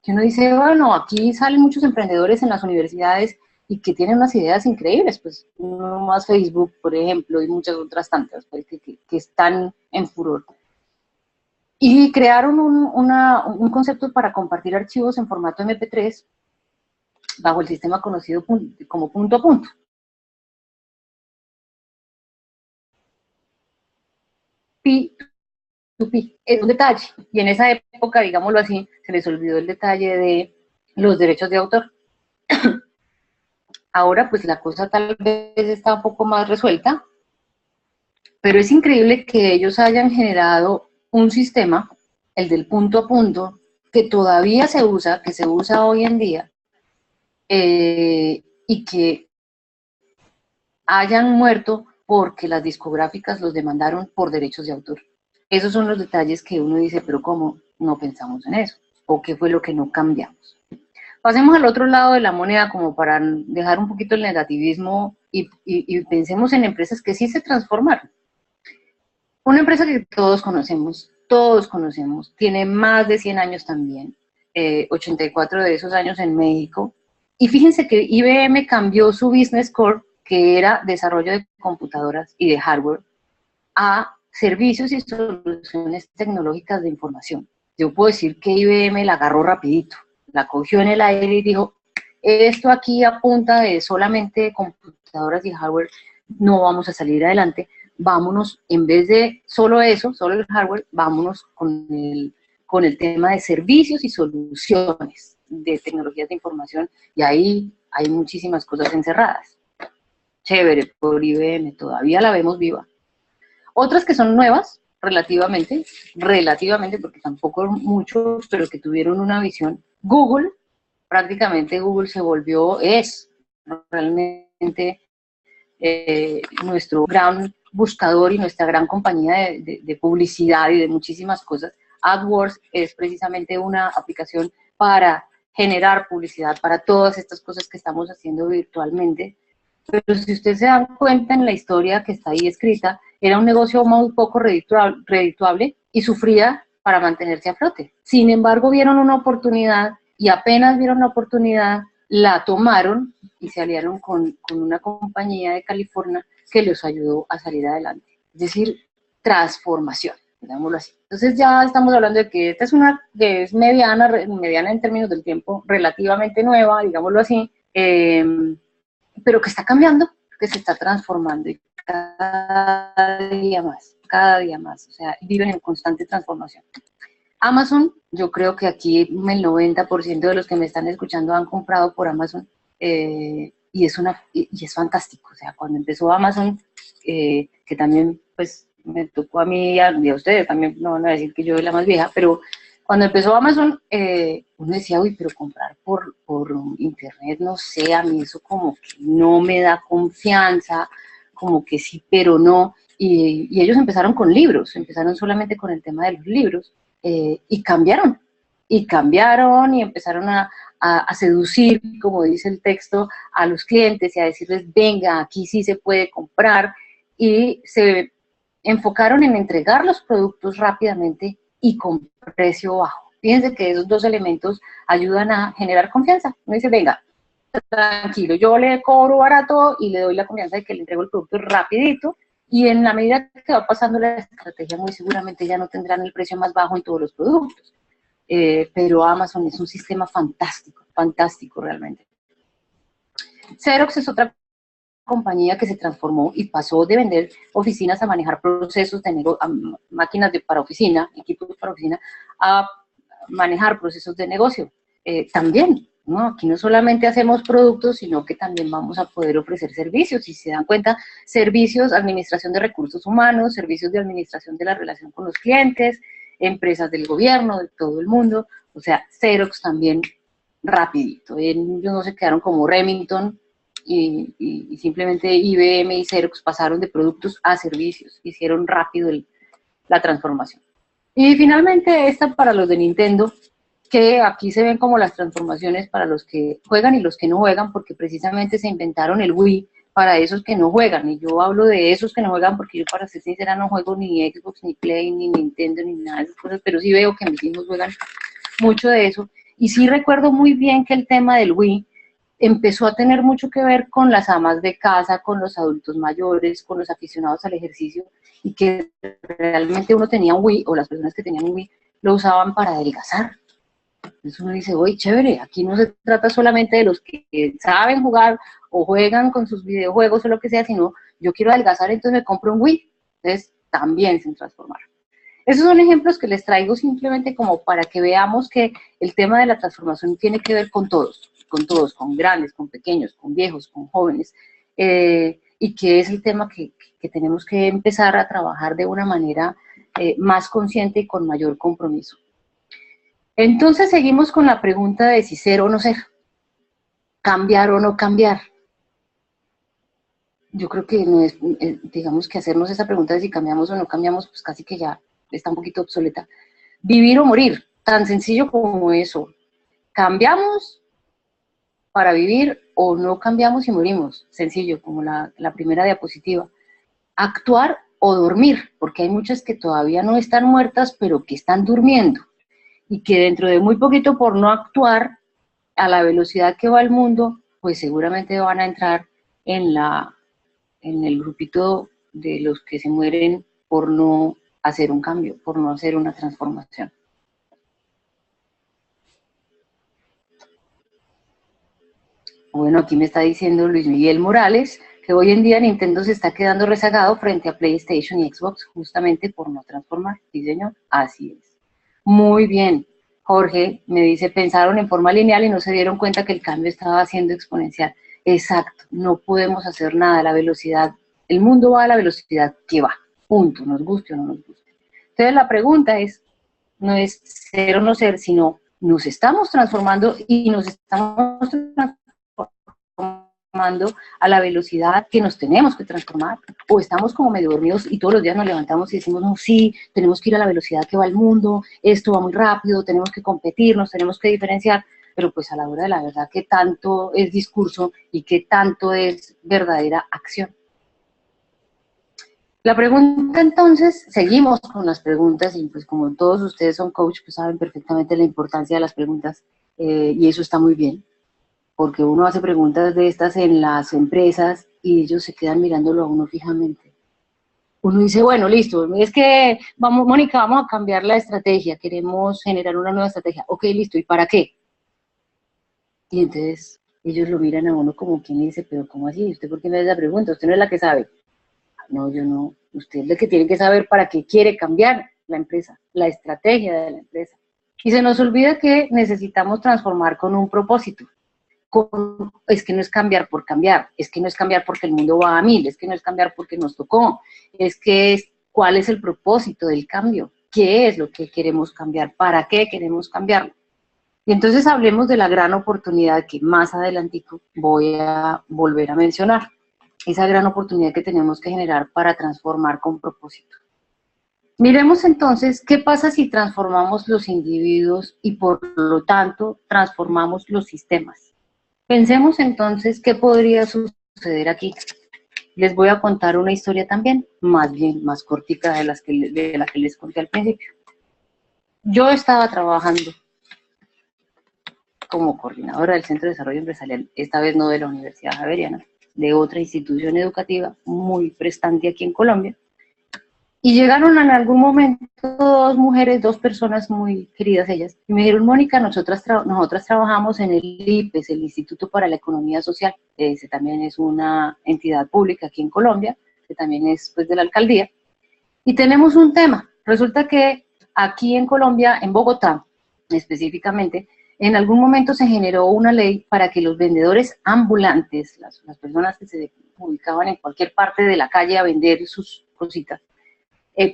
que uno dice, bueno, aquí salen muchos emprendedores en las universidades y que tienen unas ideas increíbles, pues no más Facebook, por ejemplo, y muchas otras tantas, pues, que están en furor. Y crearon un concepto para compartir archivos en formato MP3 bajo el sistema conocido como punto a punto. P2P. Es un detalle, y en esa época, digámoslo así, se les olvidó el detalle de los derechos de autor. Ahora, pues la cosa tal vez está un poco más resuelta, pero es increíble que ellos hayan generado un sistema, el del punto a punto, que todavía se usa, que se usa hoy en día, y que hayan muerto porque las discográficas los demandaron por derechos de autor. Esos son los detalles que uno dice, pero ¿cómo no pensamos en eso? ¿O qué fue lo que no cambiamos? Pasemos al otro lado de la moneda como para dejar un poquito el negativismo y pensemos en empresas que sí se transformaron. Una empresa que todos conocemos, tiene más de 100 años también, 84 de esos años en México, y fíjense que IBM cambió su business core, que era desarrollo de computadoras y de hardware, a servicios y soluciones tecnológicas de información. Yo puedo decir que IBM la agarró rapidito, la cogió en el aire y dijo, esto aquí a punta de solamente computadoras y hardware no vamos a salir adelante, vámonos, en vez de solo eso, solo el hardware, vámonos con el tema de servicios y soluciones de tecnologías de información, y ahí hay muchísimas cosas encerradas. Chévere, por IBM, todavía la vemos viva. Otras que son nuevas, relativamente, porque tampoco mucho, pero que tuvieron una visión. Google, prácticamente Google se volvió, es realmente nuestro gran buscador y nuestra gran compañía de publicidad y de muchísimas cosas. AdWords es precisamente una aplicación para generar publicidad para todas estas cosas que estamos haciendo virtualmente. Pero si ustedes se dan cuenta en la historia que está ahí escrita, era un negocio muy poco redituable y sufría para mantenerse a flote. Sin embargo, vieron una oportunidad y apenas vieron la oportunidad, la tomaron y se aliaron con una compañía de California que los ayudó a salir adelante. Es decir, transformación, digámoslo así. Entonces ya estamos hablando de que esta es una que es mediana en términos del tiempo, relativamente nueva, digámoslo así, pero que está cambiando, que se está transformando y cada día más, o sea, viven en constante transformación. Amazon, yo creo que aquí el 90% de los que me están escuchando han comprado por Amazon, y es fantástico, o sea, cuando empezó Amazon, que también, pues, me tocó a mí y a ustedes, también no van a decir que yo soy la más vieja, pero cuando empezó Amazon, uno decía, uy, pero comprar por internet, no sé, a mí eso como que no me da confianza, como que sí, pero no. Y ellos empezaron con libros, empezaron solamente con el tema de los libros, y cambiaron y empezaron a seducir, como dice el texto, a los clientes y a decirles, venga, aquí sí se puede comprar, y se enfocaron en entregar los productos rápidamente y con precio bajo. Fíjense que esos dos elementos ayudan a generar confianza. Uno dice, venga, tranquilo, yo le cobro barato y le doy la confianza de que le entrego el producto rapidito, y en la medida que va pasando la estrategia, muy seguramente ya no tendrán el precio más bajo en todos los productos. Pero Amazon es un sistema fantástico, fantástico realmente. Xerox es otra compañía que se transformó y pasó de vender oficinas a manejar procesos de máquinas para oficina, equipos para oficina, a manejar procesos de negocio. También, ¿no? Aquí no solamente hacemos productos, sino que también vamos a poder ofrecer servicios. Si se dan cuenta, servicios, administración de recursos humanos, servicios de administración de la relación con los clientes, empresas del gobierno, de todo el mundo. O sea, Xerox también rapidito. Ellos no se quedaron como Remington, y simplemente IBM y Xerox pasaron de productos a servicios, hicieron rápido la transformación. Y finalmente esta para los de Nintendo, que aquí se ven como las transformaciones para los que juegan y los que no juegan, porque precisamente se inventaron el Wii para esos que no juegan, y yo hablo de esos que no juegan porque yo, para ser sincera, no juego ni Xbox, ni Play, ni Nintendo, ni nada de esas cosas, pero sí veo que mis hijos juegan mucho de eso, y sí recuerdo muy bien que el tema del Wii empezó a tener mucho que ver con las amas de casa, con los adultos mayores, con los aficionados al ejercicio, y que realmente uno tenía un Wii, o las personas que tenían un Wii, lo usaban para adelgazar. Entonces uno dice, oye, chévere, aquí no se trata solamente de los que saben jugar o juegan con sus videojuegos o lo que sea, sino yo quiero adelgazar, entonces me compro un Wii. Entonces también se transformaron. Esos son ejemplos que les traigo simplemente como para que veamos que el tema de la transformación tiene que ver con todos, con grandes, con pequeños, con viejos, con jóvenes, y que es el tema que tenemos que empezar a trabajar de una manera más consciente y con mayor compromiso. Entonces seguimos con la pregunta de si ser o no ser, cambiar o no cambiar. Yo creo que no es, digamos que hacernos esa pregunta de si cambiamos o no cambiamos, pues casi que ya está un poquito obsoleta. Vivir o morir, tan sencillo como eso. ¿Cambiamos para vivir o no cambiamos y morimos? Sencillo, como la primera diapositiva. Actuar o dormir, porque hay muchas que todavía no están muertas, pero que están durmiendo, y que dentro de muy poquito, por no actuar a la velocidad que va el mundo, pues seguramente van a entrar en el grupito de los que se mueren por no hacer un cambio, por no hacer una transformación. Bueno, aquí me está diciendo Luis Miguel Morales que hoy en día Nintendo se está quedando rezagado frente a PlayStation y Xbox justamente por no transformar. Sí, señor, así es. Muy bien. Jorge me dice, pensaron en forma lineal y no se dieron cuenta que el cambio estaba siendo exponencial. Exacto, no podemos hacer nada, la velocidad, el mundo va a la velocidad que va, punto, nos guste o no nos guste. Entonces la pregunta es, no es ser o no ser, sino nos estamos transformando y nos estamos transformando a la velocidad que nos tenemos que transformar, o estamos como medio dormidos y todos los días nos levantamos y decimos, no, sí, tenemos que ir a la velocidad que va el mundo, esto va muy rápido, tenemos que competir, nos tenemos que diferenciar, pero pues a la hora de la verdad, ¿qué tanto es discurso y qué tanto es verdadera acción? La pregunta entonces, seguimos con las preguntas, y pues como todos ustedes son coach, pues saben perfectamente la importancia de las preguntas, y eso está muy bien, porque uno hace preguntas de estas en las empresas y ellos se quedan mirándolo a uno fijamente. Uno dice, bueno, listo, es que, vamos, Mónica, vamos a cambiar la estrategia, queremos generar una nueva estrategia. Ok, listo, ¿y para qué? Y entonces ellos lo miran a uno como quien dice, pero ¿cómo así? ¿Usted por qué me hace esa pregunta? Usted no es la que sabe. No, yo no. Usted es el que tiene que saber para qué quiere cambiar la empresa, la estrategia de la empresa. Y se nos olvida que necesitamos transformar con un propósito. Es que no es cambiar por cambiar, es que no es cambiar porque el mundo va a 1000, es que no es cambiar porque nos tocó, es que es cuál es el propósito del cambio, qué es lo que queremos cambiar, para qué queremos cambiarlo. Y entonces hablemos de la gran oportunidad que más adelantico voy a volver a mencionar, esa gran oportunidad que tenemos que generar para transformar con propósito. Miremos entonces qué pasa si transformamos los individuos y por lo tanto transformamos los sistemas. Pensemos entonces qué podría suceder aquí. Les voy a contar una historia también, más bien más cortica de la que les conté al principio. Yo estaba trabajando como coordinadora del Centro de Desarrollo Empresarial, esta vez no de la Universidad Javeriana, de otra institución educativa muy prestante aquí en Colombia, y llegaron en algún momento dos mujeres, dos personas muy queridas ellas, y me dijeron, Mónica, nosotras trabajamos en el IPES, el Instituto para la Economía Social, ese también es una entidad pública aquí en Colombia, que también es pues de la alcaldía, y tenemos un tema. Resulta que aquí en Colombia, en Bogotá específicamente, en algún momento se generó una ley para que los vendedores ambulantes, las personas que se ubicaban en cualquier parte de la calle a vender sus cositas,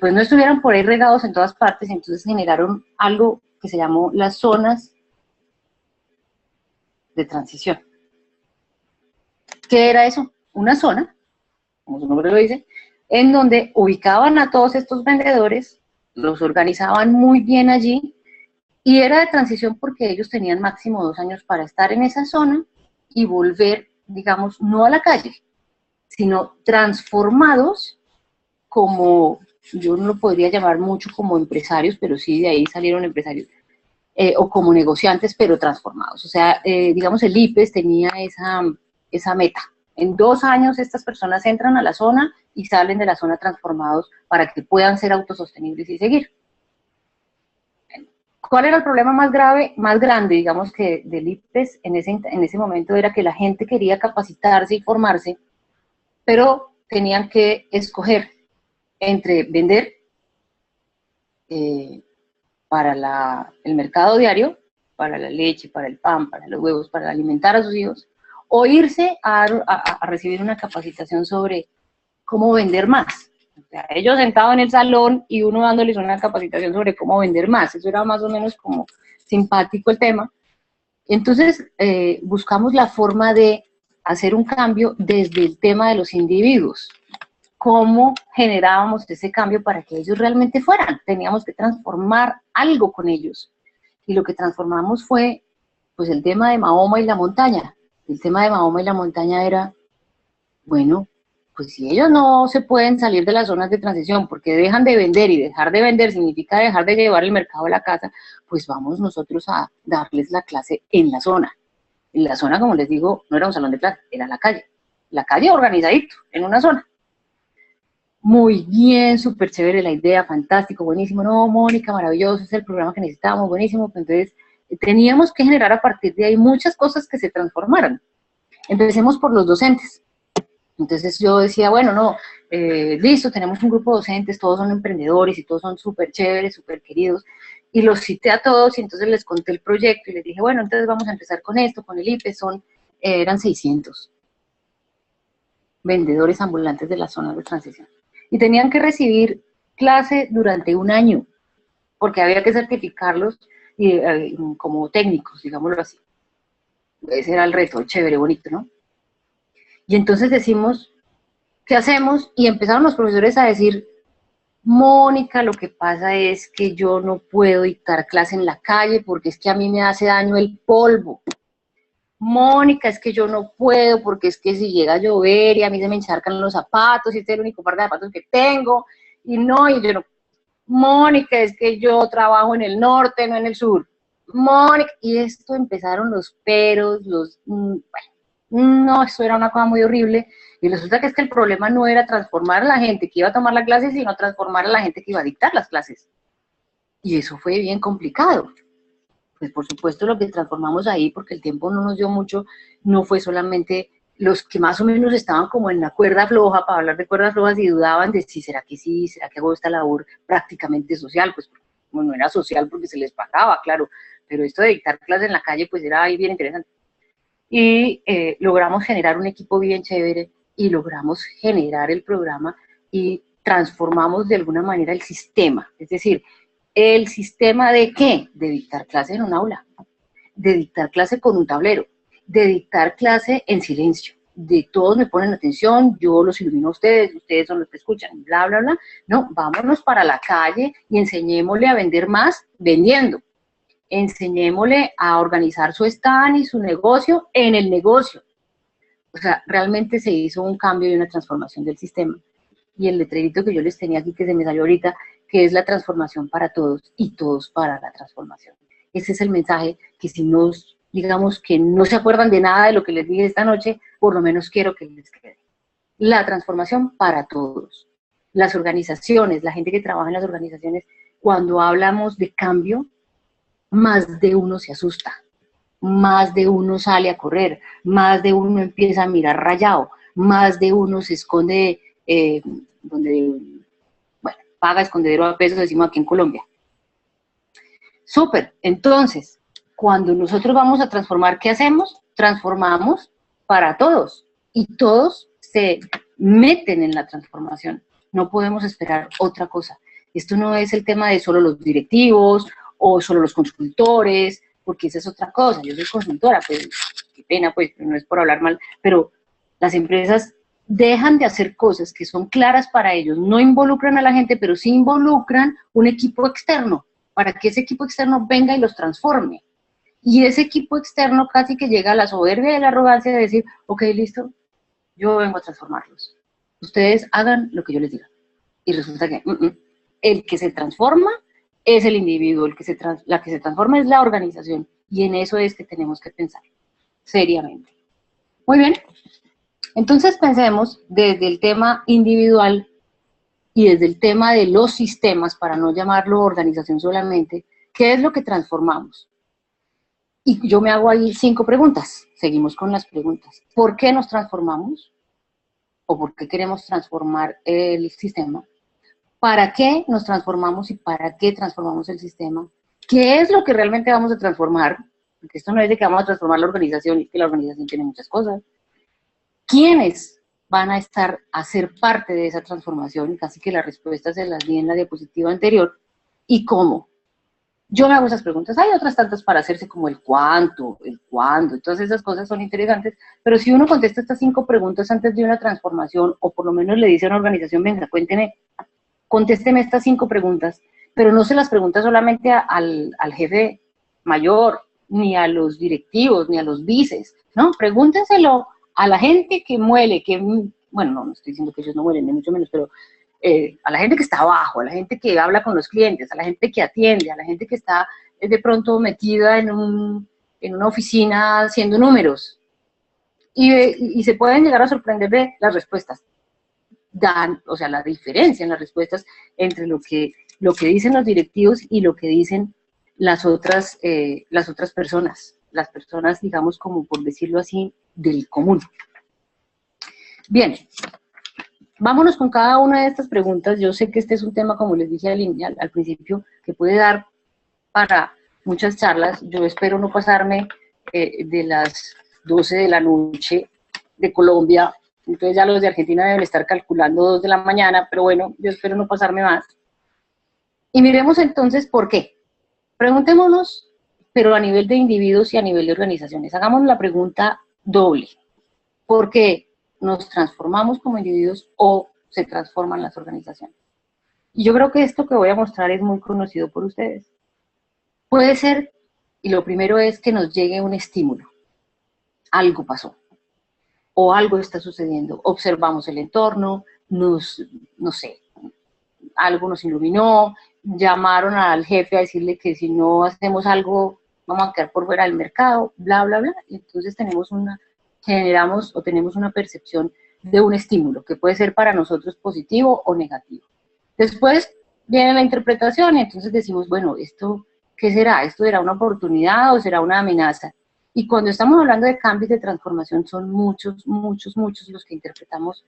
pues no estuvieran por ahí regados en todas partes. Entonces generaron algo que se llamó las zonas de transición. ¿Qué era eso? Una zona, como su nombre lo dice, en donde ubicaban a todos estos vendedores, los organizaban muy bien allí, Y era de transición porque ellos tenían máximo 2 años para estar en esa zona y volver, digamos, no a la calle, sino transformados como, yo no lo podría llamar mucho como empresarios, pero sí de ahí salieron empresarios, o como negociantes, pero transformados. O sea, digamos, el IPES tenía esa meta. En 2 años estas personas entran a la zona y salen de la zona transformados para que puedan ser autosostenibles y seguir. ¿Cuál era el problema más grave, más grande, digamos, que del IPES en ese momento? Era que la gente quería capacitarse y formarse, pero tenían que escoger entre vender para el mercado diario, para la leche, para el pan, para los huevos, para alimentar a sus hijos, o irse a recibir una capacitación sobre cómo vender más. O sea, ellos sentados en el salón y uno dándoles una capacitación sobre cómo vender más. Eso era más o menos como simpático el tema. Entonces, buscamos la forma de hacer un cambio desde el tema de los individuos. ¿Cómo generábamos ese cambio para que ellos realmente fueran? Teníamos que transformar algo con ellos. Y lo que transformamos fue, pues, el tema de Mahoma y la montaña. El tema de Mahoma y la montaña era, bueno, pues si ellos no se pueden salir de las zonas de transición porque dejan de vender, y dejar de vender significa dejar de llevar el mercado a la casa, pues vamos nosotros a darles la clase en la zona. En la zona, como les digo, no era un salón de clase, era la calle organizadito, en una zona. Muy bien, súper chévere la idea, fantástico, buenísimo, no, Mónica, maravilloso, es el programa que necesitábamos, buenísimo. Entonces, teníamos que generar a partir de ahí muchas cosas que se transformaran. Empecemos por los docentes. Entonces yo decía, bueno, no, listo, tenemos un grupo de docentes, todos son emprendedores y todos son súper chéveres, súper queridos, y los cité a todos y entonces les conté el proyecto y les dije, bueno, entonces vamos a empezar con esto, con el IPES, eran 600 vendedores ambulantes de la zona de transición. Y tenían que recibir clase durante 1 año, porque había que certificarlos como técnicos, digámoslo así. Ese era el reto, chévere, bonito, ¿no? Y entonces decimos, ¿qué hacemos? Y empezaron los profesores a decir, Mónica, lo que pasa es que yo no puedo dictar clase en la calle porque es que a mí me hace daño el polvo. Mónica, es que yo no puedo porque es que si llega a llover y a mí se me encharcan los zapatos y este es el único par de zapatos que tengo y yo no. Mónica, es que yo trabajo en el norte, no en el sur. Mónica, y esto empezaron los peros, bueno, no, eso era una cosa muy horrible. Y resulta que es que el problema no era transformar a la gente que iba a tomar la clase, sino transformar a la gente que iba a dictar las clases. Y eso fue bien complicado. Pues por supuesto lo que transformamos ahí, porque el tiempo no nos dio mucho, no fue solamente los que más o menos estaban como en la cuerda floja, para hablar de cuerdas flojas, y dudaban de si será que sí, será que hago esta labor prácticamente social, pues no era social porque se les pagaba, claro, pero esto de dictar clases en la calle pues era ahí bien interesante. Y logramos generar un equipo bien chévere y logramos generar el programa y transformamos de alguna manera el sistema, es decir, ¿el sistema de qué? De dictar clase en un aula, de dictar clase con un tablero, de dictar clase en silencio, de todos me ponen atención, yo los ilumino a ustedes, ustedes son los que escuchan, bla, bla, bla. No, vámonos para la calle y enseñémosle a vender más vendiendo. Enseñémosle a organizar su stand y su negocio en el negocio. O sea, realmente se hizo un cambio y una transformación del sistema. Y el letrerito que yo les tenía aquí, que se me salió ahorita, que es la transformación para todos y todos para la transformación. Ese es el mensaje que si nos, digamos, que no se acuerdan de nada de lo que les dije esta noche, por lo menos quiero que les quede. La transformación para todos. Las organizaciones, la gente que trabaja en las organizaciones, cuando hablamos de cambio, más de uno se asusta, más de uno sale a correr, más de uno empieza a mirar rayado, más de uno se esconde donde, bueno, paga escondedero a pesos, decimos aquí en Colombia. Súper, entonces, cuando nosotros vamos a transformar, ¿qué hacemos? Transformamos para todos, y todos se meten en la transformación. No podemos esperar otra cosa. Esto no es el tema de solo los directivos, o solo los consultores, porque esa es otra cosa. Yo soy consultora, pues, qué pena, pues, no es por hablar mal, pero las empresas dejan de hacer cosas que son claras para ellos, no involucran a la gente, pero sí involucran un equipo externo para que ese equipo externo venga y los transforme. Y ese equipo externo casi que llega a la soberbia y a la arrogancia de decir, ok, listo, yo vengo a transformarlos. Ustedes hagan lo que yo les diga. Y resulta que el que se transforma es el individuo, la que se transforma es la organización. Y en eso es que tenemos que pensar seriamente. Muy bien. Entonces pensemos desde el tema individual y desde el tema de los sistemas, para no llamarlo organización solamente, ¿qué es lo que transformamos? Y yo me hago ahí 5 preguntas. Seguimos con las preguntas. ¿Por qué nos transformamos? ¿O por qué queremos transformar el sistema? ¿Para qué nos transformamos y para qué transformamos el sistema? ¿Qué es lo que realmente vamos a transformar? Porque esto no es de que vamos a transformar la organización, y que la organización tiene muchas cosas. ¿Quiénes van a ser parte de esa transformación? Casi que las respuestas se las di en la diapositiva anterior. ¿Y cómo? Yo me hago esas preguntas. Hay otras tantas para hacerse, como el cuánto, el cuándo, todas esas cosas son interesantes, pero si uno contesta estas 5 preguntas antes de una transformación, o por lo menos le dice a una organización, venga, contésteme estas 5 preguntas, pero no se las pregunta solamente al jefe mayor, ni a los directivos, ni a los vices, ¿no? Pregúntenselo a la gente que muele, bueno, no estoy diciendo que ellos no muelen, ni mucho menos, pero a la gente que está abajo, a la gente que habla con los clientes, a la gente que atiende, a la gente que está de pronto metida en una oficina haciendo números. Y se pueden llegar a sorprender de las respuestas. O sea, la diferencia en las respuestas entre lo que dicen los directivos y lo que dicen las otras personas. Las personas, digamos, como por decirlo así, del común. Bien. Vámonos con cada una de estas preguntas. Yo sé que este es un tema, como les dije al principio, que puede dar para muchas charlas. Yo espero no pasarme de las 12 de la noche de Colombia. Entonces ya los de Argentina deben estar calculando 2 de la mañana, pero bueno, yo espero no pasarme más. Y miremos entonces por qué. Preguntémonos, pero a nivel de individuos y a nivel de organizaciones. Hagamos la pregunta doble. ¿Por qué nos transformamos como individuos o se transforman las organizaciones? Y yo creo que esto que voy a mostrar es muy conocido por ustedes. Puede ser, y lo primero es que nos llegue un estímulo. Algo pasó, o algo está sucediendo. Observamos el entorno, no sé, algo nos iluminó, llamaron al jefe a decirle que si no hacemos algo vamos a quedar por fuera del mercado, bla, bla, bla. Y entonces tenemos una percepción de un estímulo que puede ser para nosotros positivo o negativo. Después viene la interpretación y entonces decimos, bueno, ¿esto qué será? ¿Esto será una oportunidad o será una amenaza? Y cuando estamos hablando de cambios de transformación son muchos los que interpretamos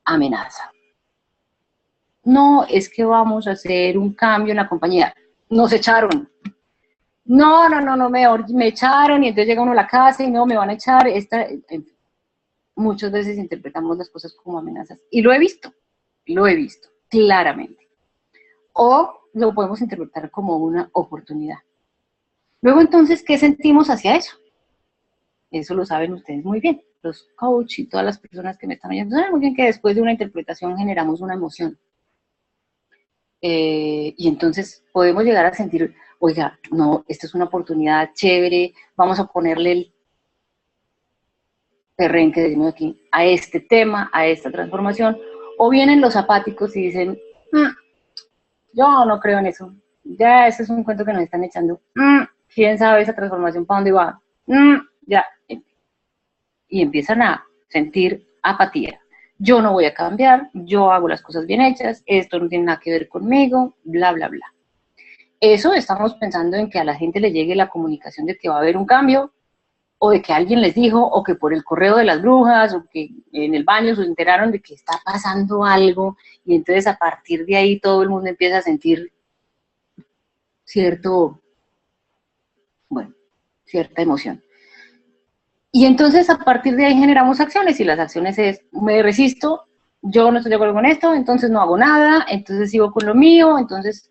amenaza. No, es que vamos a hacer un cambio en la compañía. Nos echaron. No, me echaron y entonces llega uno a la casa y no, me van a echar. Muchas veces interpretamos las cosas como amenazas. Y lo he visto, claramente. O lo podemos interpretar como una oportunidad. Luego entonces, ¿qué sentimos hacia eso? Eso lo saben ustedes muy bien. Los coaches y todas las personas que me están oyendo saben muy bien que después de una interpretación generamos una emoción. Y entonces podemos llegar a sentir, oiga, no, esta es una oportunidad chévere, vamos a ponerle el perrenque, decimos aquí, a este tema, a esta transformación, o vienen los apáticos y dicen, yo no creo en eso, ya ese es un cuento que nos están echando, quién sabe esa transformación para dónde va, ya, y empiezan a sentir apatía. Yo no voy a cambiar, yo hago las cosas bien hechas, esto no tiene nada que ver conmigo, bla, bla, bla. Eso estamos pensando en que a la gente le llegue la comunicación de que va a haber un cambio, o de que alguien les dijo, o que por el correo de las brujas, o que en el baño se enteraron de que está pasando algo, y entonces a partir de ahí todo el mundo empieza a sentir cierta emoción. Y entonces a partir de ahí generamos acciones, y las acciones es, me resisto, yo no estoy de acuerdo con esto, entonces no hago nada, entonces sigo con lo mío, entonces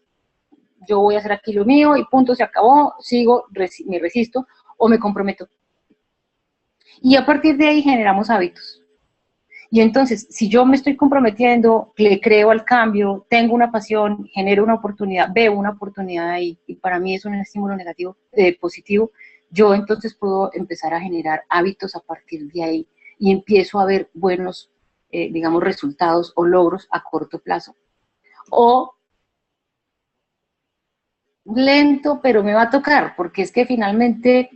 yo voy a hacer aquí lo mío, y punto, se acabó, sigo, me resisto, o me comprometo. Y a partir de ahí generamos hábitos. Y entonces, si yo me estoy comprometiendo, le creo al cambio, tengo una pasión, genero una oportunidad, veo una oportunidad ahí, y para mí es un estímulo negativo, positivo, yo entonces puedo empezar a generar hábitos a partir de ahí y empiezo a ver buenos, digamos, resultados o logros a corto plazo. O lento, pero me va a tocar, porque es que finalmente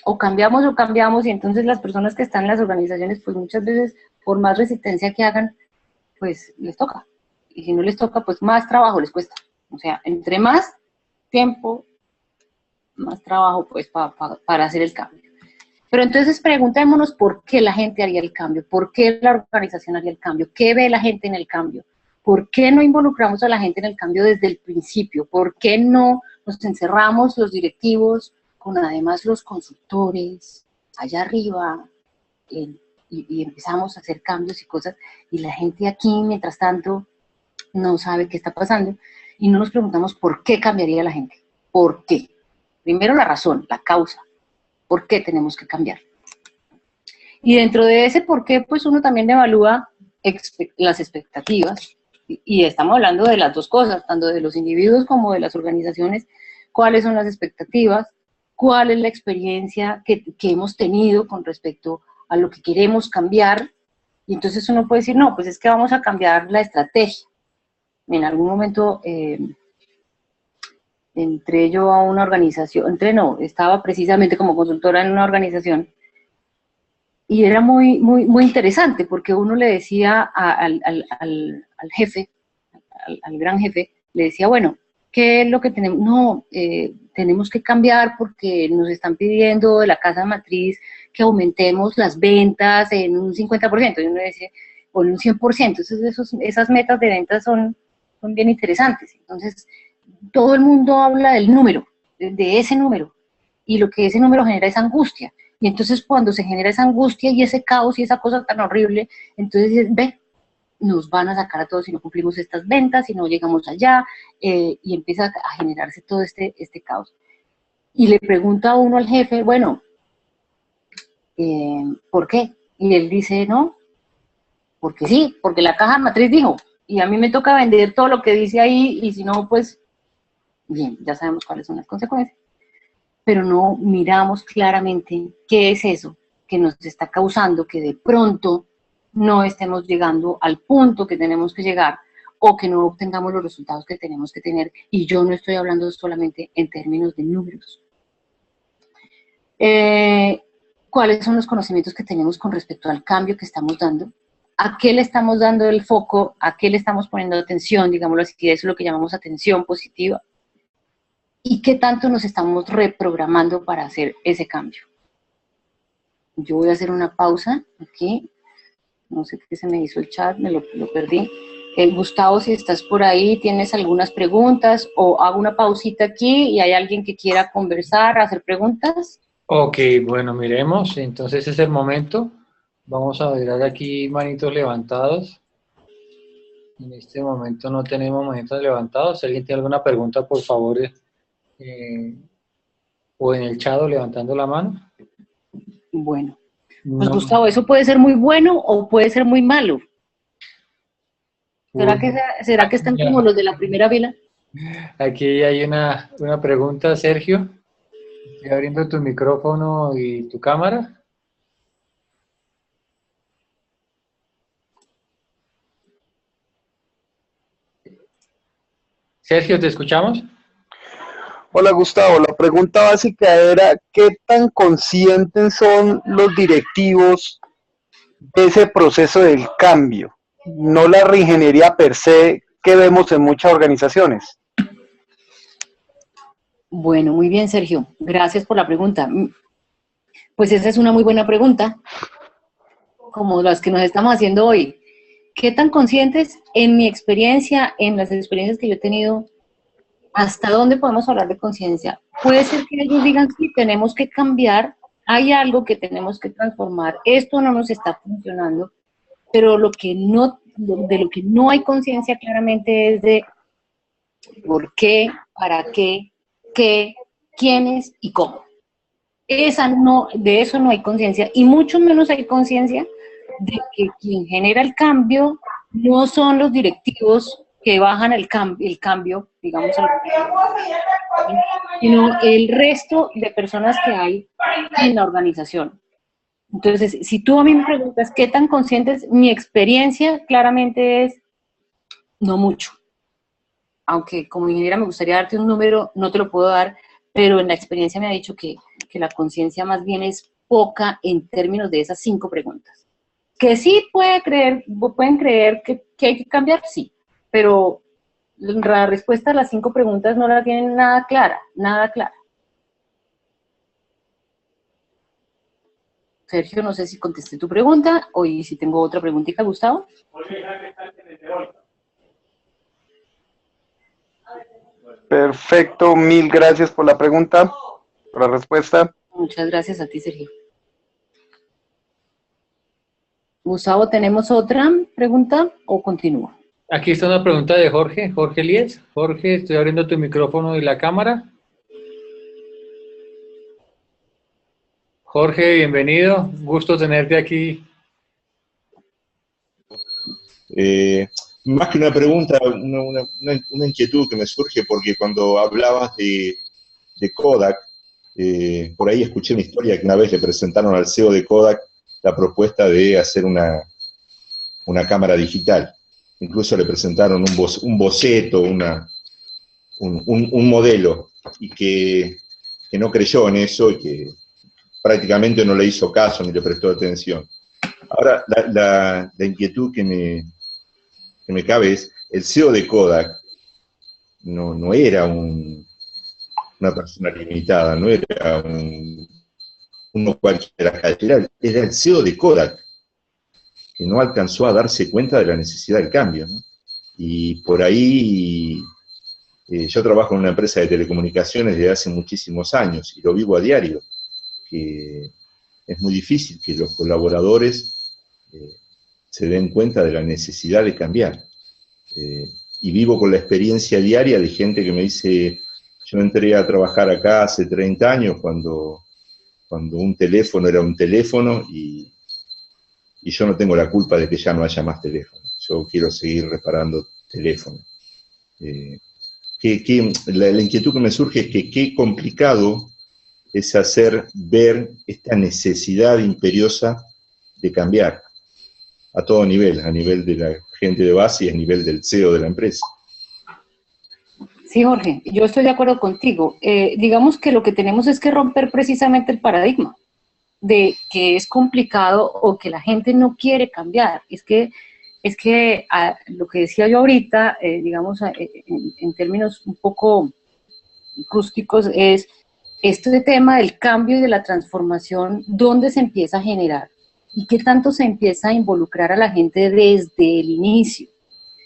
o cambiamos, y entonces las personas que están en las organizaciones, pues muchas veces, por más resistencia que hagan, pues les toca. Y si no les toca, pues más trabajo les cuesta. O sea, entre más tiempo, más trabajo, pues, para hacer el cambio. Pero entonces preguntémonos por qué la gente haría el cambio, por qué la organización haría el cambio, qué ve la gente en el cambio, por qué no involucramos a la gente en el cambio desde el principio, por qué no nos encerramos los directivos con además los consultores allá arriba y empezamos a hacer cambios y cosas y la gente aquí mientras tanto no sabe qué está pasando y no nos preguntamos por qué cambiaría la gente, por qué. Primero la razón, la causa. ¿Por qué tenemos que cambiar? Y dentro de ese por qué, pues uno también evalúa las expectativas, y estamos hablando de las dos cosas, tanto de los individuos como de las organizaciones, cuáles son las expectativas, cuál es la experiencia que hemos tenido con respecto a lo que queremos cambiar, y entonces uno puede decir, no, pues es que vamos a cambiar la estrategia. En algún momento entré yo a una organización, estaba precisamente como consultora en una organización y era muy interesante porque uno le decía al jefe, al gran jefe, le decía, bueno, ¿qué es lo que tenemos? No, tenemos que cambiar porque nos están pidiendo de la casa matriz que aumentemos las ventas en un 50%, y uno dice, o en un 100%, entonces esas metas de ventas son bien interesantes, entonces todo el mundo habla del número, de ese número, y lo que ese número genera es angustia. Y entonces cuando se genera esa angustia y ese caos y esa cosa tan horrible, entonces dices, ve, nos van a sacar a todos si no cumplimos estas ventas, si no llegamos allá, y empieza a generarse todo este caos. Y le pregunta a uno al jefe, bueno, ¿por qué? Y él dice, no, porque sí, porque la caja matriz dijo, y a mí me toca vender todo lo que dice ahí, y si no, pues bien, ya sabemos cuáles son las consecuencias, pero no miramos claramente qué es eso que nos está causando que de pronto no estemos llegando al punto que tenemos que llegar o que no obtengamos los resultados que tenemos que tener. Y yo no estoy hablando solamente en términos de números. ¿Cuáles son los conocimientos que tenemos con respecto al cambio que estamos dando? ¿A qué le estamos dando el foco? ¿A qué le estamos poniendo atención? Digámoslo así, eso es lo que llamamos atención positiva. ¿Y qué tanto nos estamos reprogramando para hacer ese cambio? Yo voy a hacer una pausa aquí. No sé qué se me hizo el chat, me lo perdí. Gustavo, si estás por ahí, tienes algunas preguntas o hago una pausita aquí y hay alguien que quiera conversar, hacer preguntas. Ok, bueno, miremos. Entonces es el momento. Vamos a ver aquí manitos levantados. En este momento no tenemos manitos levantados. Si alguien tiene alguna pregunta, por favor, o en el chat levantando la mano. Bueno, pues No. Gustavo, eso puede ser muy bueno o puede ser muy malo. ¿Será que están como los de la primera fila? Aquí hay una pregunta, Sergio. Estoy abriendo tu micrófono y tu cámara. Sergio, ¿te escuchamos? Hola Gustavo, la pregunta básica era ¿qué tan conscientes son los directivos de ese proceso del cambio? No la reingeniería per se que vemos en muchas organizaciones. Bueno, muy bien, Sergio. Gracias por la pregunta. Pues esa es una muy buena pregunta, como las que nos estamos haciendo hoy. ¿Qué tan conscientes, en mi experiencia, en las experiencias que yo he tenido, hasta dónde podemos hablar de conciencia? Puede ser que ellos digan, sí, tenemos que cambiar, hay algo que tenemos que transformar, esto no nos está funcionando, pero de lo que no hay conciencia claramente es de por qué, para qué, quiénes y cómo. De eso no hay conciencia, y mucho menos hay conciencia de que quien genera el cambio no son los directivos que bajan el cambio, digamos, sino el resto de personas que hay en la organización. Entonces, si tú a mí me preguntas qué tan conscientes, mi experiencia claramente es no mucho. Aunque como ingeniera me gustaría darte un número, no te lo puedo dar, pero en la experiencia me ha dicho que la conciencia más bien es poca en términos de esas 5 preguntas. Que sí pueden creer que hay que cambiar, sí, pero la respuesta a las 5 preguntas no la tienen nada clara, nada clara. Sergio, no sé si contesté tu pregunta o si tengo otra preguntita, Gustavo. Perfecto, mil gracias por la pregunta, por la respuesta. Muchas gracias a ti, Sergio. Gustavo, ¿tenemos otra pregunta o continúo? Aquí está una pregunta de Jorge, Jorge Lies. Jorge, estoy abriendo tu micrófono y la cámara. Jorge, bienvenido. Gusto tenerte aquí. Más que una pregunta, una inquietud que me surge, porque cuando hablabas de Kodak, por ahí escuché una historia que una vez le presentaron al CEO de Kodak la propuesta de hacer una cámara digital. Incluso le presentaron un boceto, un modelo, y que no creyó en eso y que prácticamente no le hizo caso ni le prestó atención. Ahora, la inquietud que me cabe es, el CEO de Kodak no era una persona limitada, no era uno cualquiera, era el CEO de Kodak, que no alcanzó a darse cuenta de la necesidad del cambio, ¿no? Y por ahí, yo trabajo en una empresa de telecomunicaciones desde hace muchísimos años, y lo vivo a diario, que es muy difícil que los colaboradores se den cuenta de la necesidad de cambiar. Y vivo con la experiencia diaria de gente que me dice, yo entré a trabajar acá hace 30 años cuando un teléfono era un teléfono, y yo no tengo la culpa de que ya no haya más teléfono. Yo quiero seguir reparando teléfonos. La inquietud que me surge es que qué complicado es hacer ver esta necesidad imperiosa de cambiar a todo nivel, a nivel de la gente de base y a nivel del CEO de la empresa. Sí, Jorge, yo estoy de acuerdo contigo. Digamos que lo que tenemos es que romper precisamente el paradigma de que es complicado o que la gente no quiere cambiar. Es que lo que decía yo ahorita, digamos, en términos un poco rústicos, es este tema del cambio y de la transformación, ¿dónde se empieza a generar? ¿Y qué tanto se empieza a involucrar a la gente desde el inicio?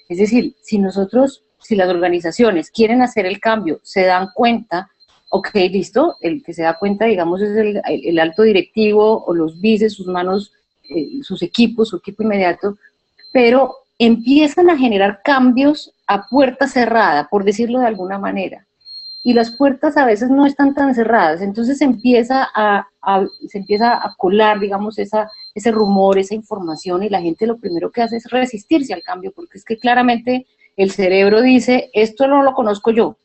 Es decir, si las organizaciones quieren hacer el cambio, se dan cuenta, ok, listo, el que se da cuenta, digamos, es el alto directivo o los vices, sus manos, sus equipos, su equipo inmediato, pero empiezan a generar cambios a puerta cerrada, por decirlo de alguna manera. Y las puertas a veces no están tan cerradas, entonces se empieza a colar, digamos, ese rumor, esa información, y la gente lo primero que hace es resistirse al cambio, porque es que claramente el cerebro dice, esto no lo conozco yo,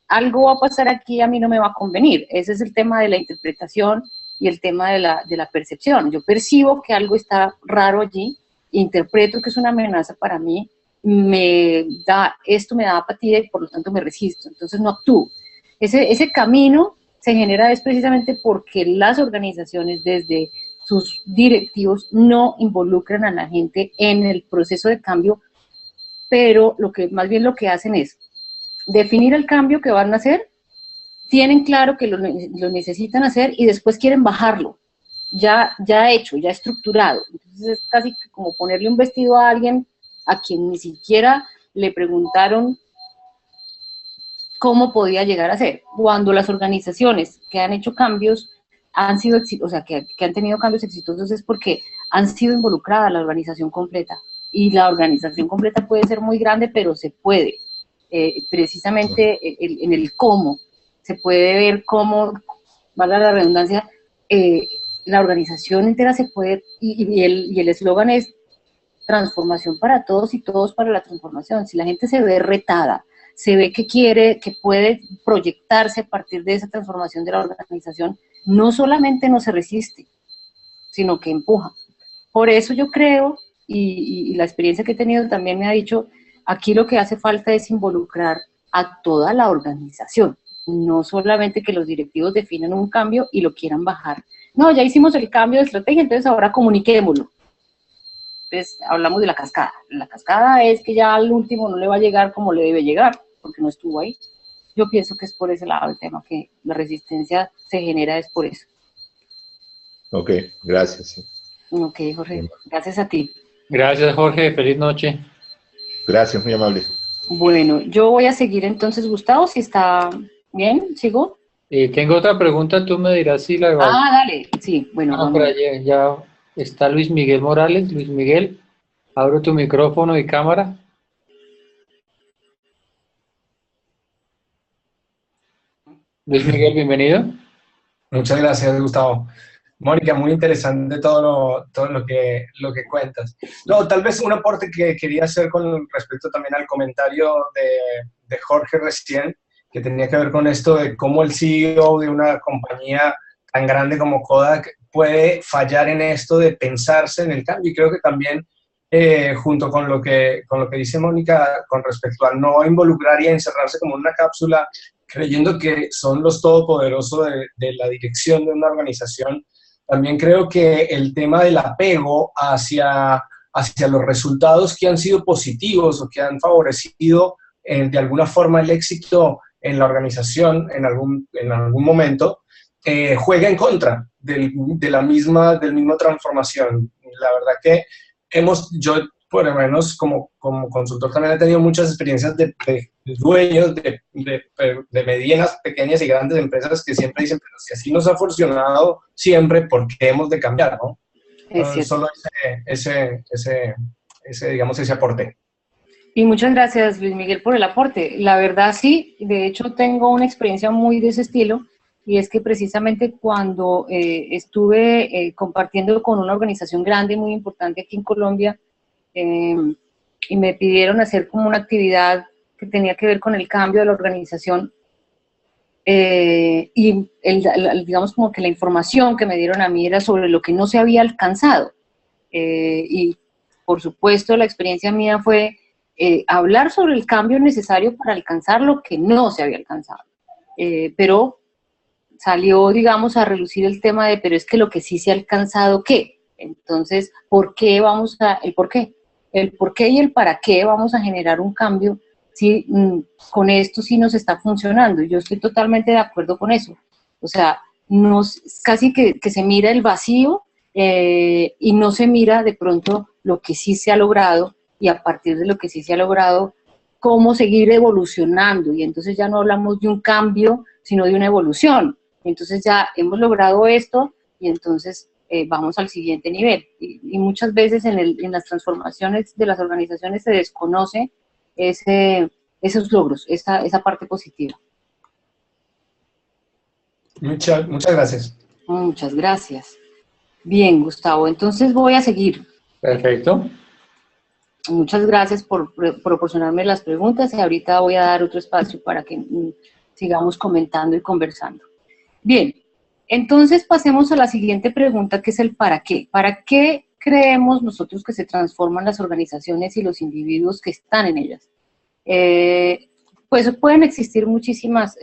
algo va a pasar aquí, a mí no me va a convenir. Ese es el tema de la interpretación y el tema de la percepción. Yo percibo que algo está raro allí, interpreto que es una amenaza para mí, esto me da apatía y por lo tanto me resisto, entonces no actúo. Ese camino se genera es precisamente porque las organizaciones desde sus directivos no involucran a la gente en el proceso de cambio, pero más bien lo que hacen es definir el cambio que van a hacer, tienen claro que lo necesitan hacer y después quieren bajarlo, ya hecho, ya estructurado. Entonces es casi como ponerle un vestido a alguien a quien ni siquiera le preguntaron cómo podía llegar a ser. Cuando las organizaciones que han hecho cambios han sido, o sea, que han tenido cambios exitosos, es porque han sido involucrada la organización completa. Y la organización completa puede ser muy grande, pero se puede. Precisamente en el cómo, se puede ver cómo, valga la redundancia, la organización entera se puede, y el eslogan es transformación para todos y todos para la transformación. Si la gente se ve retada, se ve que quiere, que puede proyectarse a partir de esa transformación de la organización, no solamente no se resiste, sino que empuja. Por eso yo creo, y la experiencia que he tenido también me ha dicho, aquí lo que hace falta es involucrar a toda la organización, no solamente que los directivos definan un cambio y lo quieran bajar. No, ya hicimos el cambio de estrategia, entonces ahora comuniquémoslo. Entonces hablamos de la cascada. La cascada es que ya al último no le va a llegar como le debe llegar, porque no estuvo ahí. Yo pienso que es por ese lado el tema, que la resistencia se genera es por eso. Ok, gracias. Sí. Ok, Jorge, gracias a ti. Gracias, Jorge. Feliz noche. Gracias, muy amable. Bueno, yo voy a seguir entonces, Gustavo, si está bien, ¿sigo? Tengo otra pregunta, tú me dirás si la Ah, dale, sí, bueno, vamos. por allá ya está Luis Miguel Morales. Luis Miguel, abro tu micrófono y cámara. Luis Miguel, bienvenido. Muchas gracias, Gustavo. Mónica, muy interesante todo lo que cuentas. No, tal vez un aporte que quería hacer con respecto también al comentario de Jorge recién, que tenía que ver con esto de cómo el CEO de una compañía tan grande como Kodak puede fallar en esto de pensarse en el cambio. Y creo que también, junto con lo que dice Mónica, con respecto a no involucrar y a encerrarse como en una cápsula, creyendo que son los todopoderosos de la dirección de una organización, también creo que el tema del apego hacia los resultados que han sido positivos o que han favorecido de alguna forma el éxito en la organización en algún momento, juega en contra del mismo transformación. La verdad que yo por lo menos como consultor también he tenido muchas experiencias de dueños de medianas, pequeñas y grandes empresas que siempre dicen, pero si así nos ha funcionado siempre, ¿por qué hemos de cambiar, no? Solo digamos, ese aporte. Y muchas gracias, Luis Miguel, por el aporte. La verdad, sí, de hecho tengo una experiencia muy de ese estilo, y es que precisamente cuando estuve compartiendo con una organización grande, muy importante aquí en Colombia, y me pidieron hacer como una actividad que tenía que ver con el cambio de la organización, y digamos como que la información que me dieron a mí era sobre lo que no se había alcanzado, y por supuesto la experiencia mía fue hablar sobre el cambio necesario para alcanzar lo que no se había alcanzado, pero salió, digamos, a relucir el tema de, pero es que lo que sí se ha alcanzado, ¿qué? Entonces, ¿por qué el por qué? El por qué y el para qué vamos a generar un cambio si con esto sí nos está funcionando. Yo estoy totalmente de acuerdo con eso. O sea, casi que se mira el vacío y no se mira de pronto lo que sí se ha logrado, y a partir de lo que sí se ha logrado, cómo seguir evolucionando. Y entonces ya no hablamos de un cambio, sino de una evolución. Entonces ya hemos logrado esto y entonces vamos al siguiente nivel. Y muchas veces en las transformaciones de las organizaciones se desconoce esos logros, esa parte positiva. Muchas gracias. Muchas gracias. Bien, Gustavo, entonces voy a seguir. Perfecto. Muchas gracias por proporcionarme las preguntas, y ahorita voy a dar otro espacio para que sigamos comentando y conversando. Bien, entonces pasemos a la siguiente pregunta, que es el ¿para qué? ¿Para qué creemos nosotros que se transforman las organizaciones y los individuos que están en ellas? Pues pueden existir muchísimos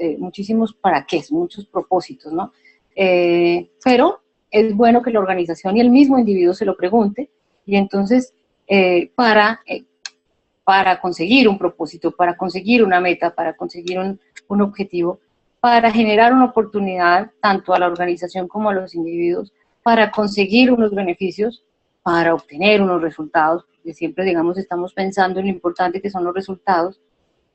para qué, muchos propósitos, ¿no? Pero es bueno que la organización y el mismo individuo se lo pregunte, y entonces para conseguir un propósito, para conseguir una meta, para conseguir un objetivo, para generar una oportunidad tanto a la organización como a los individuos, para conseguir unos beneficios, para obtener unos resultados, porque siempre, digamos, estamos pensando en lo importante que son los resultados,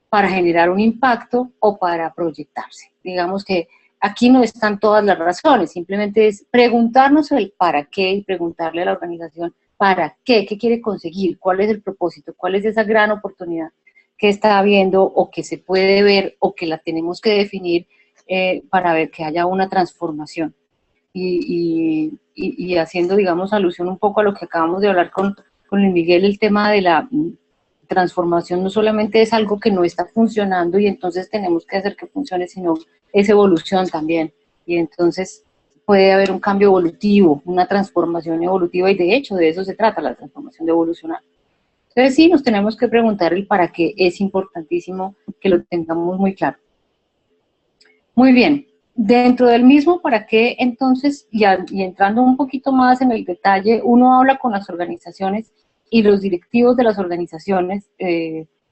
para generar un impacto o para proyectarse. Digamos que aquí no están todas las razones, simplemente es preguntarnos el para qué y preguntarle a la organización para qué quiere conseguir, cuál es el propósito, cuál es esa gran oportunidad que está viendo o que se puede ver o que la tenemos que definir para ver que haya una transformación. y haciendo, digamos, alusión un poco a lo que acabamos de hablar con Luis Miguel, el tema de la transformación no solamente es algo que no está funcionando y entonces tenemos que hacer que funcione, sino es evolución también. Y entonces puede haber un cambio evolutivo, una transformación evolutiva, y de hecho de eso se trata la transformación, de evolucionar. Entonces sí, nos tenemos que preguntar el para qué, es importantísimo que lo tengamos muy claro. Muy bien, dentro del mismo para qué, entonces, y entrando un poquito más en el detalle, uno habla con las organizaciones y los directivos de las organizaciones,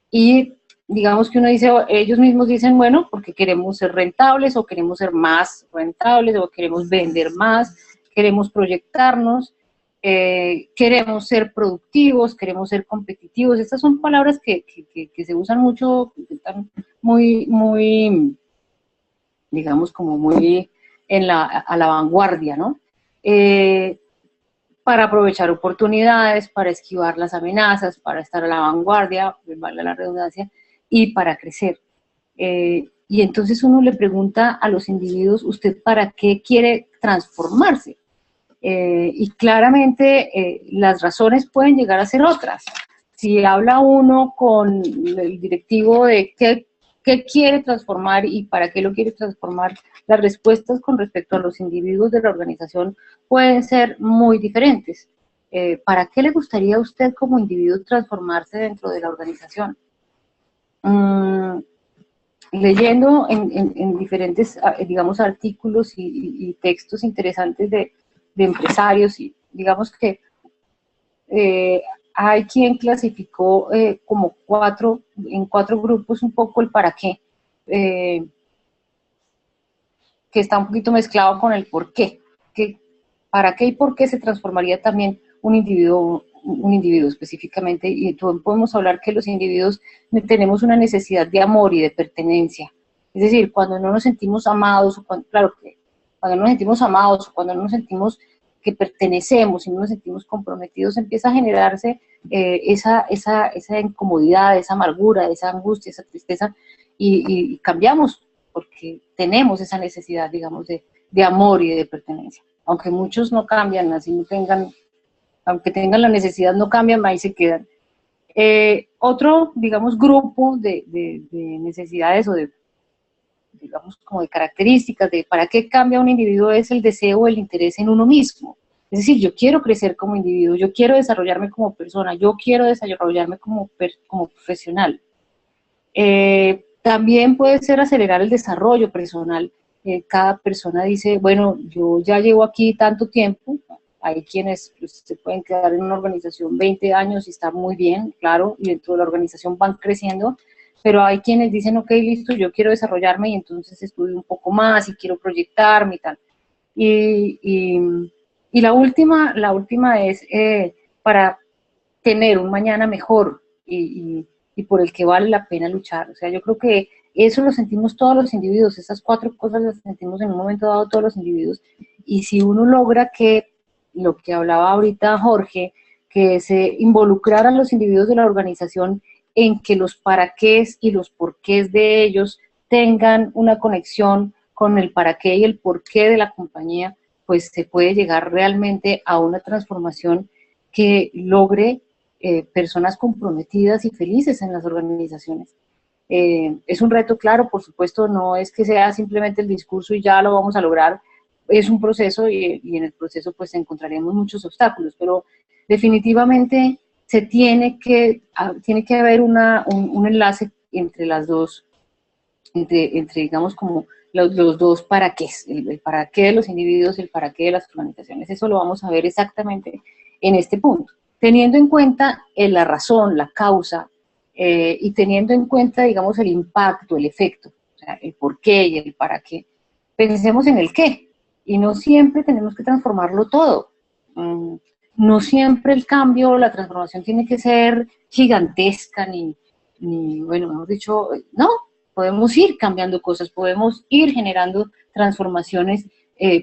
y digamos que uno dice, ellos mismos dicen, bueno, porque queremos ser rentables, o queremos ser más rentables, o queremos vender más, queremos proyectarnos, queremos ser productivos, queremos ser competitivos. Estas son palabras que se usan mucho, que están muy, digamos, como muy a la vanguardia, ¿no? Para aprovechar oportunidades, para esquivar las amenazas, para estar a la vanguardia, vale la redundancia, y para crecer. Y entonces uno le pregunta a los individuos, ¿usted para qué quiere transformarse? Y claramente las razones pueden llegar a ser otras. Si habla uno con el directivo de qué quiere transformar y para qué lo quiere transformar, las respuestas con respecto a los individuos de la organización pueden ser muy diferentes. ¿Para qué le gustaría a usted como individuo transformarse dentro de la organización? Leyendo en diferentes, digamos, artículos y textos interesantes de empresarios, y digamos que hay quien clasificó como en cuatro grupos un poco el para qué, que está un poquito mezclado con el por qué, para qué y por qué se transformaría también un individuo específicamente, y podemos hablar que los individuos tenemos una necesidad de amor y de pertenencia. Es decir, cuando no nos sentimos amados, cuando no nos sentimos amados, o cuando no nos sentimos que pertenecemos y no nos sentimos comprometidos, empieza a generarse esa incomodidad, esa amargura, esa angustia, esa tristeza, y cambiamos porque tenemos esa necesidad, digamos, de amor y de pertenencia. Aunque muchos no cambian, así no tengan, aunque tengan la necesidad, no cambian, ahí se quedan. Otro, digamos, grupo de necesidades o de, digamos, como de características de para qué cambia un individuo es el deseo o el interés en uno mismo. Es decir, yo quiero crecer como individuo, yo quiero desarrollarme como persona, yo quiero desarrollarme como profesional. También puede ser acelerar el desarrollo personal. Cada persona dice, bueno, yo ya llevo aquí tanto tiempo. Hay quienes pues, se pueden quedar en una organización 20 años y está muy bien, claro, y dentro de la organización van creciendo, pero hay quienes dicen, ok, listo, yo quiero desarrollarme y entonces estudio un poco más y quiero proyectarme y tal. Y la última es para tener un mañana mejor y por el que vale la pena luchar. O sea, yo creo que eso lo sentimos todos los individuos, esas cuatro cosas las sentimos en un momento dado todos los individuos, y si uno logra que lo que hablaba ahorita Jorge, que se involucrar a los individuos de la organización en que los para qué y los por qué de ellos tengan una conexión con el para qué y el por qué de la compañía, pues se puede llegar realmente a una transformación que logre personas comprometidas y felices en las organizaciones. Es un reto, claro, por supuesto, no es que sea simplemente el discurso y ya lo vamos a lograr, es un proceso y en el proceso pues encontraremos muchos obstáculos, pero definitivamente se tiene que haber un enlace entre las dos, entre digamos como los dos para qué, el para qué de los individuos y el para qué de las organizaciones. Eso lo vamos a ver exactamente en este punto, teniendo en cuenta la razón, la causa, y teniendo en cuenta, digamos, el impacto, el efecto, o sea, el por qué y el para qué. Pensemos en el qué, y no siempre tenemos que transformarlo todo. No siempre el cambio, la transformación tiene que ser gigantesca, ni bueno, mejor dicho, no, podemos ir cambiando cosas, podemos ir generando transformaciones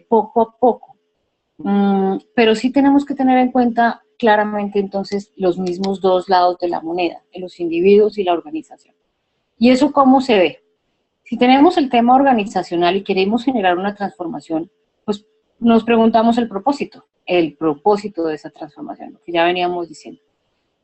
poco a poco. Pero sí tenemos que tener en cuenta claramente entonces los mismos dos lados de la moneda, los individuos y la organización. ¿Y eso cómo se ve? Si tenemos el tema organizacional y queremos generar una transformación, pues nos preguntamos el propósito de esa transformación, lo que ya veníamos diciendo.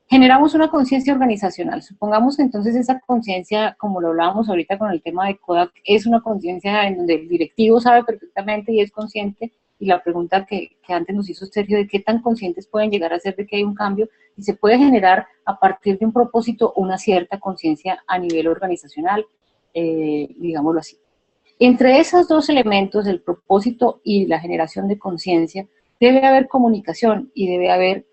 Generamos una conciencia organizacional. Supongamos que entonces esa conciencia, como lo hablábamos ahorita con el tema de Kodak, es una conciencia en donde el directivo sabe perfectamente y es consciente, y la pregunta que antes nos hizo Sergio de qué tan conscientes pueden llegar a ser de que hay un cambio, y se puede generar a partir de un propósito una cierta conciencia a nivel organizacional, digámoslo así. Entre esos dos elementos, el propósito y la generación de conciencia, debe haber comunicación y debe haber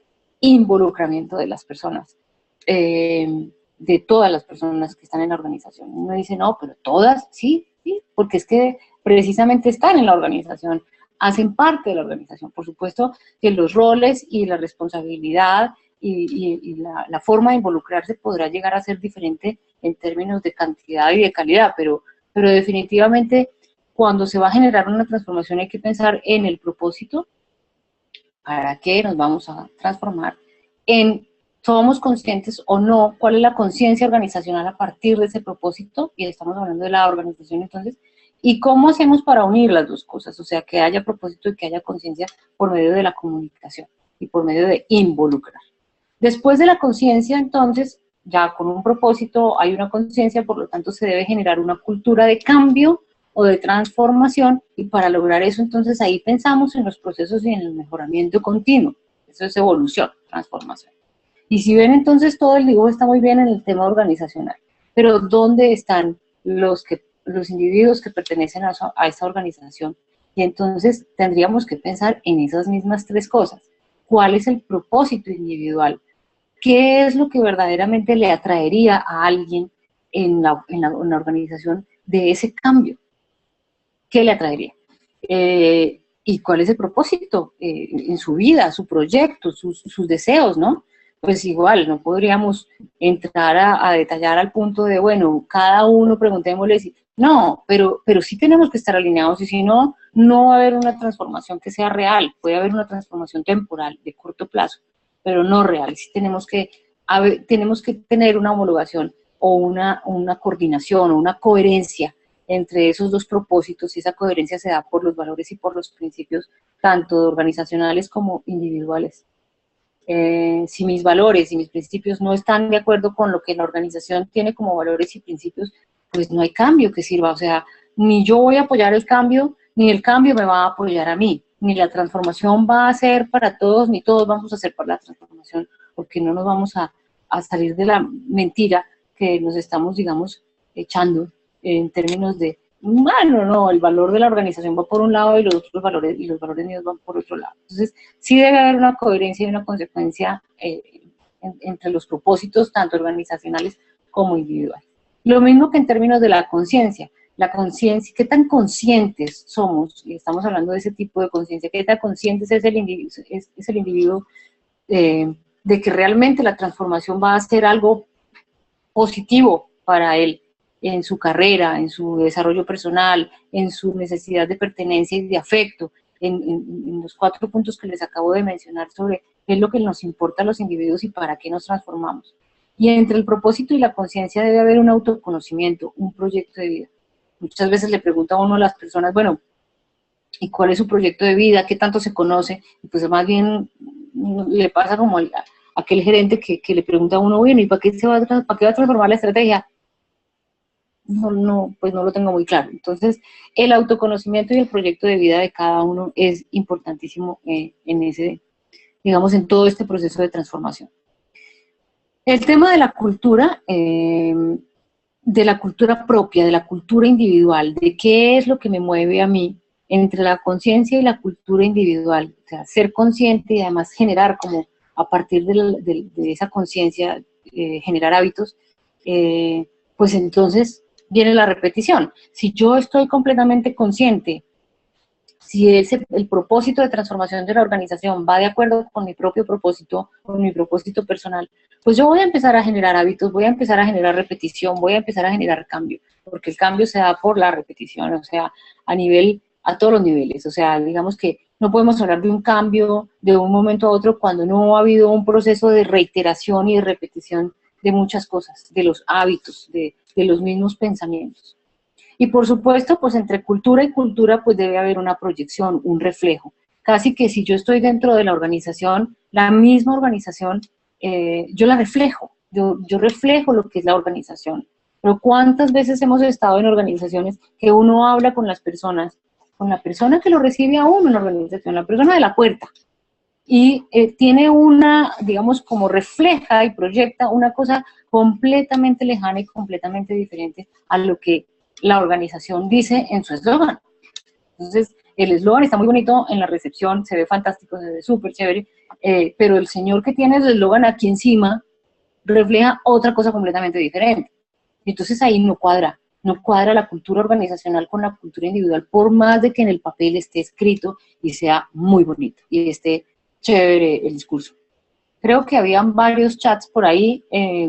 involucramiento de las personas, de todas las personas que están en la organización. Uno dice, no, pero todas, sí, porque es que precisamente están en la organización, hacen parte de la organización. Por supuesto que los roles y la responsabilidad y la forma de involucrarse podrá llegar a ser diferente en términos de cantidad y de calidad, pero definitivamente cuando se va a generar una transformación hay que pensar en el propósito, para qué nos vamos a transformar, en somos conscientes o no, cuál es la conciencia organizacional a partir de ese propósito, y estamos hablando de la organización entonces, y cómo hacemos para unir las dos cosas, o sea, que haya propósito y que haya conciencia por medio de la comunicación y por medio de involucrar. Después de la conciencia, entonces, ya con un propósito hay una conciencia, por lo tanto se debe generar una cultura de cambio o de transformación, y para lograr eso, entonces ahí pensamos en los procesos y en el mejoramiento continuo. Eso es evolución, transformación. Y si ven, entonces todo el dibujo está muy bien en el tema organizacional, pero ¿dónde están los individuos que pertenecen a esa organización? Y entonces tendríamos que pensar en esas mismas tres cosas. ¿Cuál es el propósito individual? ¿Qué es lo que verdaderamente le atraería a alguien en la organización de ese cambio? ¿Qué le atraería? ¿Y cuál es el propósito en su vida, su proyecto, sus deseos, ¿no? Pues igual, no podríamos entrar a detallar al punto de, bueno, cada uno preguntémosle, no, pero sí tenemos que estar alineados, y si no, no va a haber una transformación que sea real. Puede haber una transformación temporal, de corto plazo, pero no real. Sí tenemos que tener una homologación o una coordinación o una coherencia entre esos dos propósitos, y esa coherencia se da por los valores y por los principios, tanto organizacionales como individuales. Si mis valores y mis principios no están de acuerdo con lo que la organización tiene como valores y principios, pues no hay cambio que sirva. O sea, ni yo voy a apoyar el cambio, ni el cambio me va a apoyar a mí, ni la transformación va a ser para todos, ni todos vamos a hacer para la transformación, porque no nos vamos a salir de la mentira que nos estamos, digamos, echando en términos de, bueno, no, el valor de la organización va por un lado y los otros valores, y los valores míos van por otro lado. Entonces, sí debe haber una coherencia y una consecuencia entre los propósitos, tanto organizacionales como individuales. Lo mismo que en términos de la conciencia. La conciencia, ¿qué tan conscientes somos? Y estamos hablando de ese tipo de conciencia. ¿Qué tan conscientes es el individuo de que realmente la transformación va a ser algo positivo para él, en su carrera, en su desarrollo personal, en su necesidad de pertenencia y de afecto, en los 4 puntos que les acabo de mencionar sobre qué es lo que nos importa a los individuos y para qué nos transformamos? Y entre el propósito y la conciencia debe haber un autoconocimiento, un proyecto de vida. Muchas veces le pregunta a uno a las personas, bueno, ¿y cuál es su proyecto de vida? ¿Qué tanto se conoce? Y pues más bien le pasa como a aquel gerente que le pregunta a uno, bueno, ¿y para qué va a transformar la estrategia? No, pues no lo tengo muy claro. Entonces, el autoconocimiento y el proyecto de vida de cada uno es importantísimo en ese, digamos, en todo este proceso de transformación. El tema de la cultura propia, de la cultura individual, de qué es lo que me mueve a mí entre la conciencia y la cultura individual, o sea, ser consciente y además generar como a partir de esa conciencia, generar hábitos, pues entonces viene la repetición. Si yo estoy completamente consciente, si el propósito de transformación de la organización va de acuerdo con mi propio propósito, con mi propósito personal, pues yo voy a empezar a generar hábitos, voy a empezar a generar repetición, voy a empezar a generar cambio, porque el cambio se da por la repetición, o sea, a todos los niveles. O sea, digamos que no podemos hablar de un cambio de un momento a otro cuando no ha habido un proceso de reiteración y de repetición de muchas cosas, de los hábitos, de los mismos pensamientos. Y por supuesto, pues entre cultura y cultura, pues debe haber una proyección, un reflejo. Casi que si yo estoy dentro de la organización, la misma organización, yo la reflejo, yo reflejo lo que es la organización. Pero ¿cuántas veces hemos estado en organizaciones que uno habla con las personas, con la persona que lo recibe a uno en la organización, la persona de la puerta, y tiene una, digamos, como refleja y proyecta una cosa completamente lejana y completamente diferente a lo que la organización dice en su eslogan? Entonces, el eslogan está muy bonito en la recepción, se ve fantástico, se ve súper chévere, pero el señor que tiene el eslogan aquí encima refleja otra cosa completamente diferente. Entonces ahí no cuadra la cultura organizacional con la cultura individual, por más de que en el papel esté escrito y sea muy bonito y esté chévere el discurso. Creo que habían varios chats por ahí.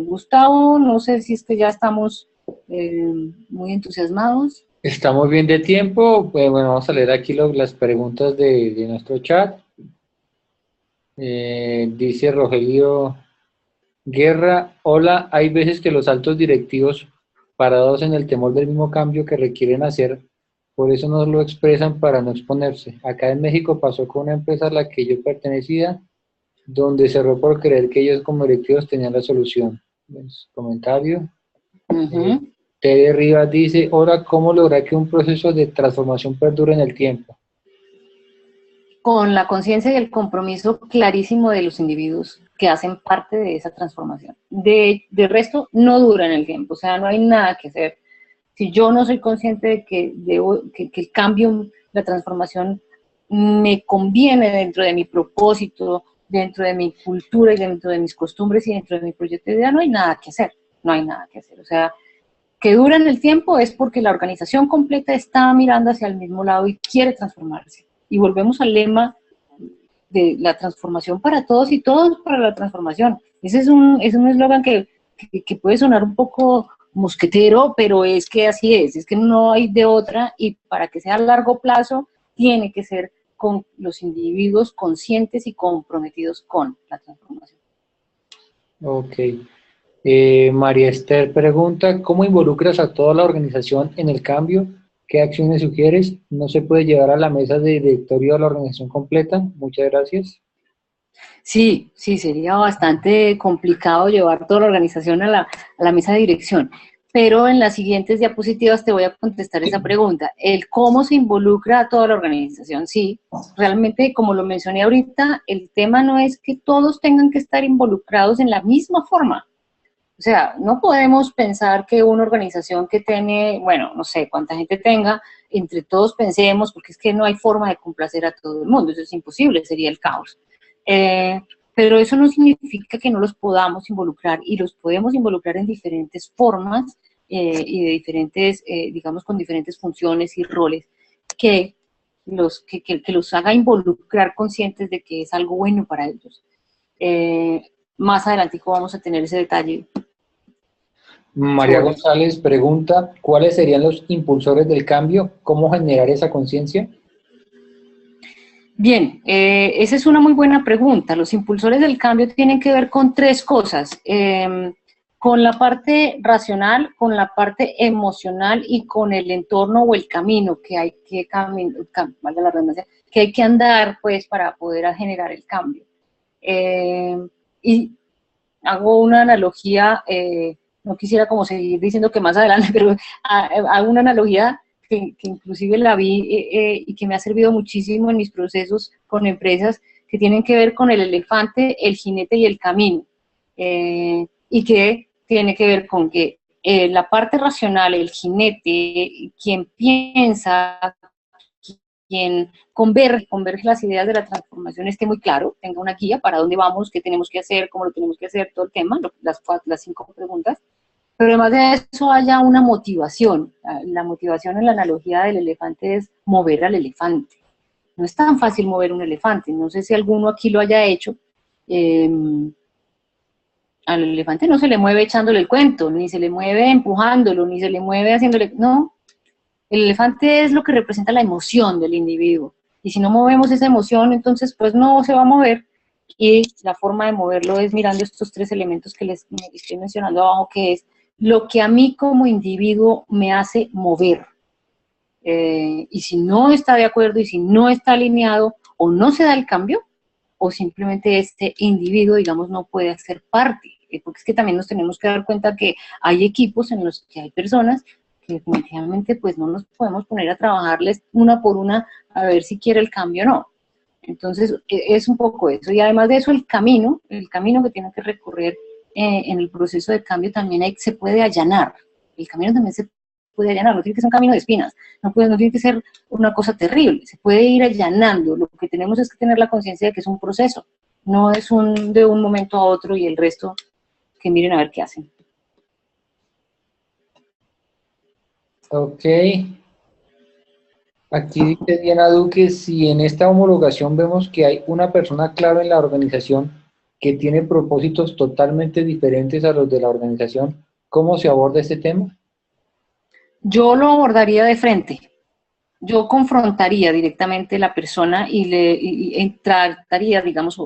Gustavo, no sé si es que ya estamos muy entusiasmados. Estamos bien de tiempo. Bueno, vamos a leer aquí las preguntas de nuestro chat. Dice Rogelio Guerra, hola, hay veces que los altos directivos, parados en el temor del mismo cambio que requieren hacer, por eso no lo expresan para no exponerse. Acá en México pasó con una empresa a la que yo pertenecía, donde cerró por creer que ellos como directivos tenían la solución. Pues, comentario. Tere Rivas dice, ahora, ¿cómo lograr que un proceso de transformación perdure en el tiempo? Con la conciencia y el compromiso clarísimo de los individuos que hacen parte de esa transformación. De resto, no dura en el tiempo, o sea, no hay nada que hacer. Si yo no soy consciente de que el cambio, la transformación me conviene dentro de mi propósito, dentro de mi cultura y dentro de mis costumbres y dentro de mi proyecto de vida, no hay nada que hacer, no hay nada que hacer. O sea, que dura en el tiempo es porque la organización completa está mirando hacia el mismo lado y quiere transformarse. Y volvemos al lema de la transformación para todos y todos para la transformación. Ese es un eslogan que puede sonar un poco mosquetero, pero es que así es que no hay de otra, y para que sea a largo plazo tiene que ser con los individuos conscientes y comprometidos con la transformación. Ok. María Esther pregunta, ¿cómo involucras a toda la organización en el cambio? ¿Qué acciones sugieres? ¿No se puede llevar a la mesa de directorio a la organización completa? Muchas gracias. Sí, sería bastante complicado llevar toda la organización a la mesa de dirección, pero en las siguientes diapositivas te voy a contestar esa pregunta. El cómo se involucra a toda la organización. Sí, realmente, como lo mencioné ahorita, el tema no es que todos tengan que estar involucrados en la misma forma. O sea, no podemos pensar que una organización que tiene, bueno, no sé cuánta gente tenga, entre todos pensemos, porque es que no hay forma de complacer a todo el mundo, eso es imposible, sería el caos. Pero eso no significa que no los podamos involucrar, y los podemos involucrar en diferentes formas y de diferentes, digamos, con diferentes funciones y roles que los haga involucrar conscientes de que es algo bueno para ellos. Más adelantico vamos a tener ese detalle. María González pregunta, ¿cuáles serían los impulsores del cambio? ¿Cómo generar esa conciencia? Bien, esa es una muy buena pregunta. Los impulsores del cambio tienen que ver con tres cosas, con la parte racional, con la parte emocional y con el entorno o el camino que hay que valga la redundancia, que hay que andar pues para poder generar el cambio. Y hago una analogía, no quisiera como seguir diciendo que más adelante, pero hago una analogía que inclusive la vi y que me ha servido muchísimo en mis procesos con empresas, que tienen que ver con el elefante, el jinete y el camino, y que tiene que ver con que la parte racional, el jinete, quien piensa, quien converge las ideas de la transformación, esté muy claro, tenga una guía para dónde vamos, qué tenemos que hacer, cómo lo tenemos que hacer, todo el tema, las 5 preguntas, pero además de eso haya una motivación. La motivación en la analogía del elefante es mover al elefante. No es tan fácil mover un elefante, no sé si alguno aquí lo haya hecho. Al elefante no se le mueve echándole el cuento, ni se le mueve empujándolo, ni se le mueve haciéndole, no. El elefante es lo que representa la emoción del individuo, y si no movemos esa emoción, entonces pues no se va a mover, y la forma de moverlo es mirando estos 3 elementos que les estoy mencionando abajo, que es lo que a mí como individuo me hace mover, y si no está de acuerdo y si no está alineado o no se da el cambio, o simplemente este individuo, digamos, no puede hacer parte, porque es que también nos tenemos que dar cuenta que hay equipos en los que hay personas que definitivamente pues no nos podemos poner a trabajarles una por una a ver si quiere el cambio o no. Entonces, es un poco eso. Y además de eso, el camino que tiene que recorrer en el proceso de cambio también se puede allanar. El camino también se puede allanar, no tiene que ser un camino de espinas, no tiene que ser una cosa terrible, se puede ir allanando. Lo que tenemos es que tener la conciencia de que es un proceso, no es de un momento a otro y el resto que miren a ver qué hacen. Ok. Aquí dice Diana Duque, si en esta homologación vemos que hay una persona clave en la organización que tiene propósitos totalmente diferentes a los de la organización, ¿cómo se aborda este tema? Yo lo abordaría de frente. Yo confrontaría directamente a la persona y entraría, digamos,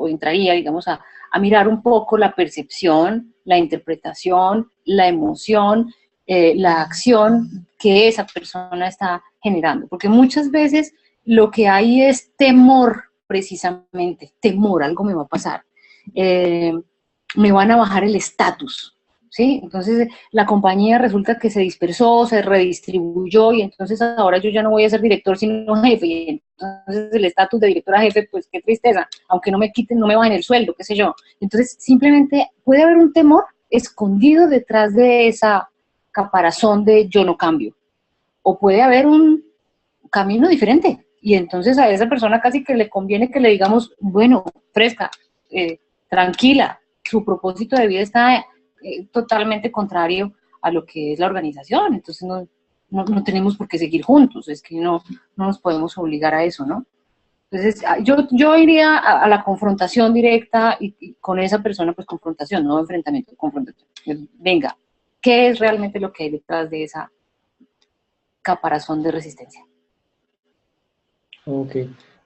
a mirar un poco la percepción, la interpretación, la emoción, la acción que esa persona está generando. Porque muchas veces lo que hay es temor, precisamente, temor, algo me va a pasar. Me van a bajar el estatus. ¿Sí? Entonces la compañía resulta que se dispersó, se redistribuyó y entonces ahora yo ya no voy a ser director sino jefe y entonces el estatus de director a jefe, pues qué tristeza, aunque no me quiten, no me bajen el sueldo, qué sé yo. Entonces simplemente puede haber un temor escondido detrás de esa caparazón de yo no cambio, o puede haber un camino diferente y entonces a esa persona casi que le conviene que le digamos, bueno, fresca, tranquila, su propósito de vida está totalmente contrario a lo que es la organización, entonces no tenemos por qué seguir juntos, es que no nos podemos obligar a eso, ¿no? Entonces yo iría a la confrontación directa y con esa persona, pues confrontación, no enfrentamiento, confrontación. Venga, ¿qué es realmente lo que hay detrás de esa caparazón de resistencia? Ok.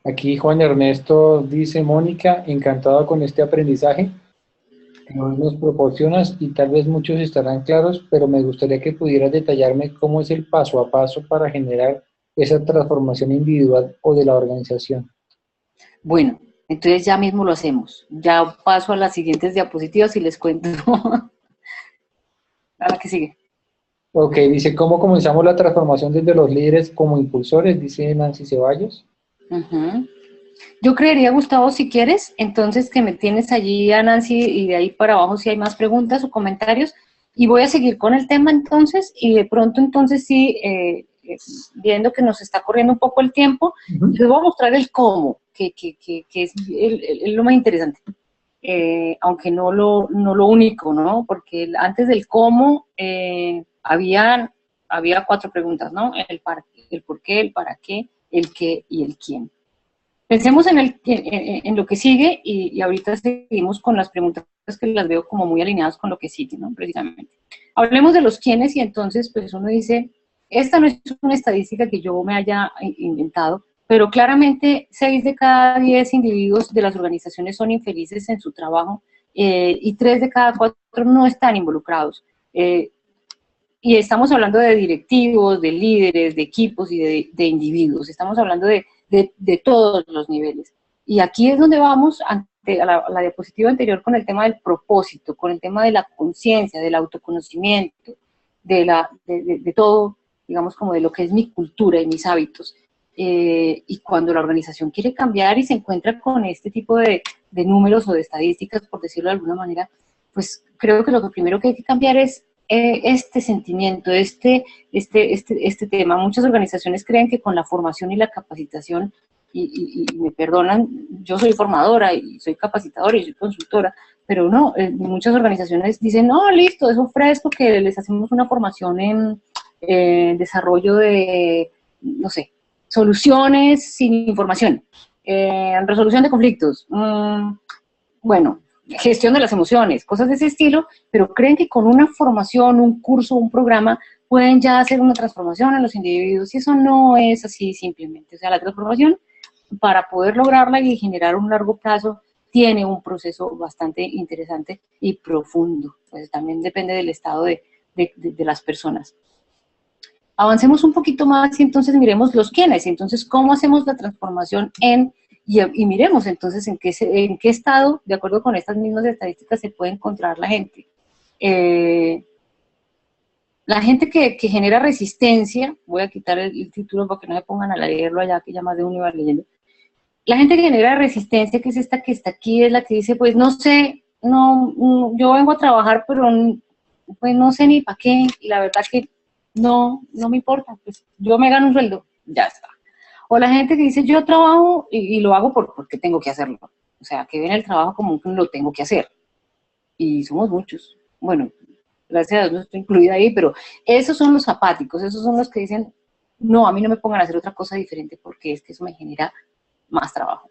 Aquí Juan Ernesto dice, Mónica, encantado con este aprendizaje que hoy nos proporcionas y tal vez muchos estarán claros, pero me gustaría que pudieras detallarme cómo es el paso a paso para generar esa transformación individual o de la organización. Bueno, entonces ya mismo lo hacemos. Ya paso a las siguientes diapositivas y les cuento a la que sigue. Ok, dice, ¿cómo comenzamos la transformación desde los líderes como impulsores? Dice Nancy Ceballos. Uh-huh. Yo creería, Gustavo, si quieres, entonces que me tienes allí a Nancy y de ahí para abajo si hay más preguntas o comentarios y voy a seguir con el tema entonces y de pronto entonces sí, viendo que nos está corriendo un poco el tiempo, les voy a mostrar el cómo, que es lo más interesante, aunque no lo único, ¿no? Porque antes del cómo había 4 preguntas, ¿no? El por qué, el para qué, el qué y el quién. Pensemos en lo que sigue y ahorita seguimos con las preguntas que las veo como muy alineadas con lo que sigue, ¿no? Precisamente. Hablemos de los quiénes y entonces pues uno dice, esta no es una estadística que yo me haya inventado, pero claramente 6 de cada 10 individuos de las organizaciones son infelices en su trabajo y 3 de cada 4 no están involucrados. Y estamos hablando de directivos, de líderes, de equipos y de individuos. Estamos hablando de todos los niveles. Y aquí es donde vamos ante la diapositiva anterior con el tema del propósito, con el tema de la conciencia, del autoconocimiento, de todo, digamos, como de lo que es mi cultura y mis hábitos. Y cuando la organización quiere cambiar y se encuentra con este tipo de números o de estadísticas, por decirlo de alguna manera, pues creo que lo primero que hay que cambiar es este sentimiento, este tema. Muchas organizaciones creen que con la formación y la capacitación, y me perdonan, yo soy formadora y soy capacitadora y soy consultora, pero no, muchas organizaciones dicen, no, listo, eso fresco, que les hacemos una formación en desarrollo de, no sé, soluciones sin información, resolución de conflictos, bueno, gestión de las emociones, cosas de ese estilo, pero creen que con una formación, un curso, un programa, pueden ya hacer una transformación en los individuos, y eso no es así simplemente. O sea, la transformación, para poder lograrla y generar un largo plazo, tiene un proceso bastante interesante y profundo, pues también depende del estado de las personas. Avancemos un poquito más y entonces miremos los quiénes, entonces cómo hacemos la transformación y miremos entonces en qué estado, de acuerdo con estas mismas estadísticas, se puede encontrar la gente. La gente que genera resistencia, voy a quitar el título para que no me pongan a leerlo allá, que ya más de uno iba leyendo. La gente que genera resistencia, que es esta que está aquí, es la que dice, pues no sé, yo vengo a trabajar, pero pues no sé ni para qué, y la verdad que no me importa, pues yo me gano un sueldo, ya está. O la gente que dice, yo trabajo y lo hago porque tengo que hacerlo. O sea, que ven el trabajo como que lo tengo que hacer. Y somos muchos. Bueno, gracias a Dios no estoy incluida ahí, pero esos son los apáticos, esos son los que dicen, no, a mí no me pongan a hacer otra cosa diferente porque es que eso me genera más trabajo.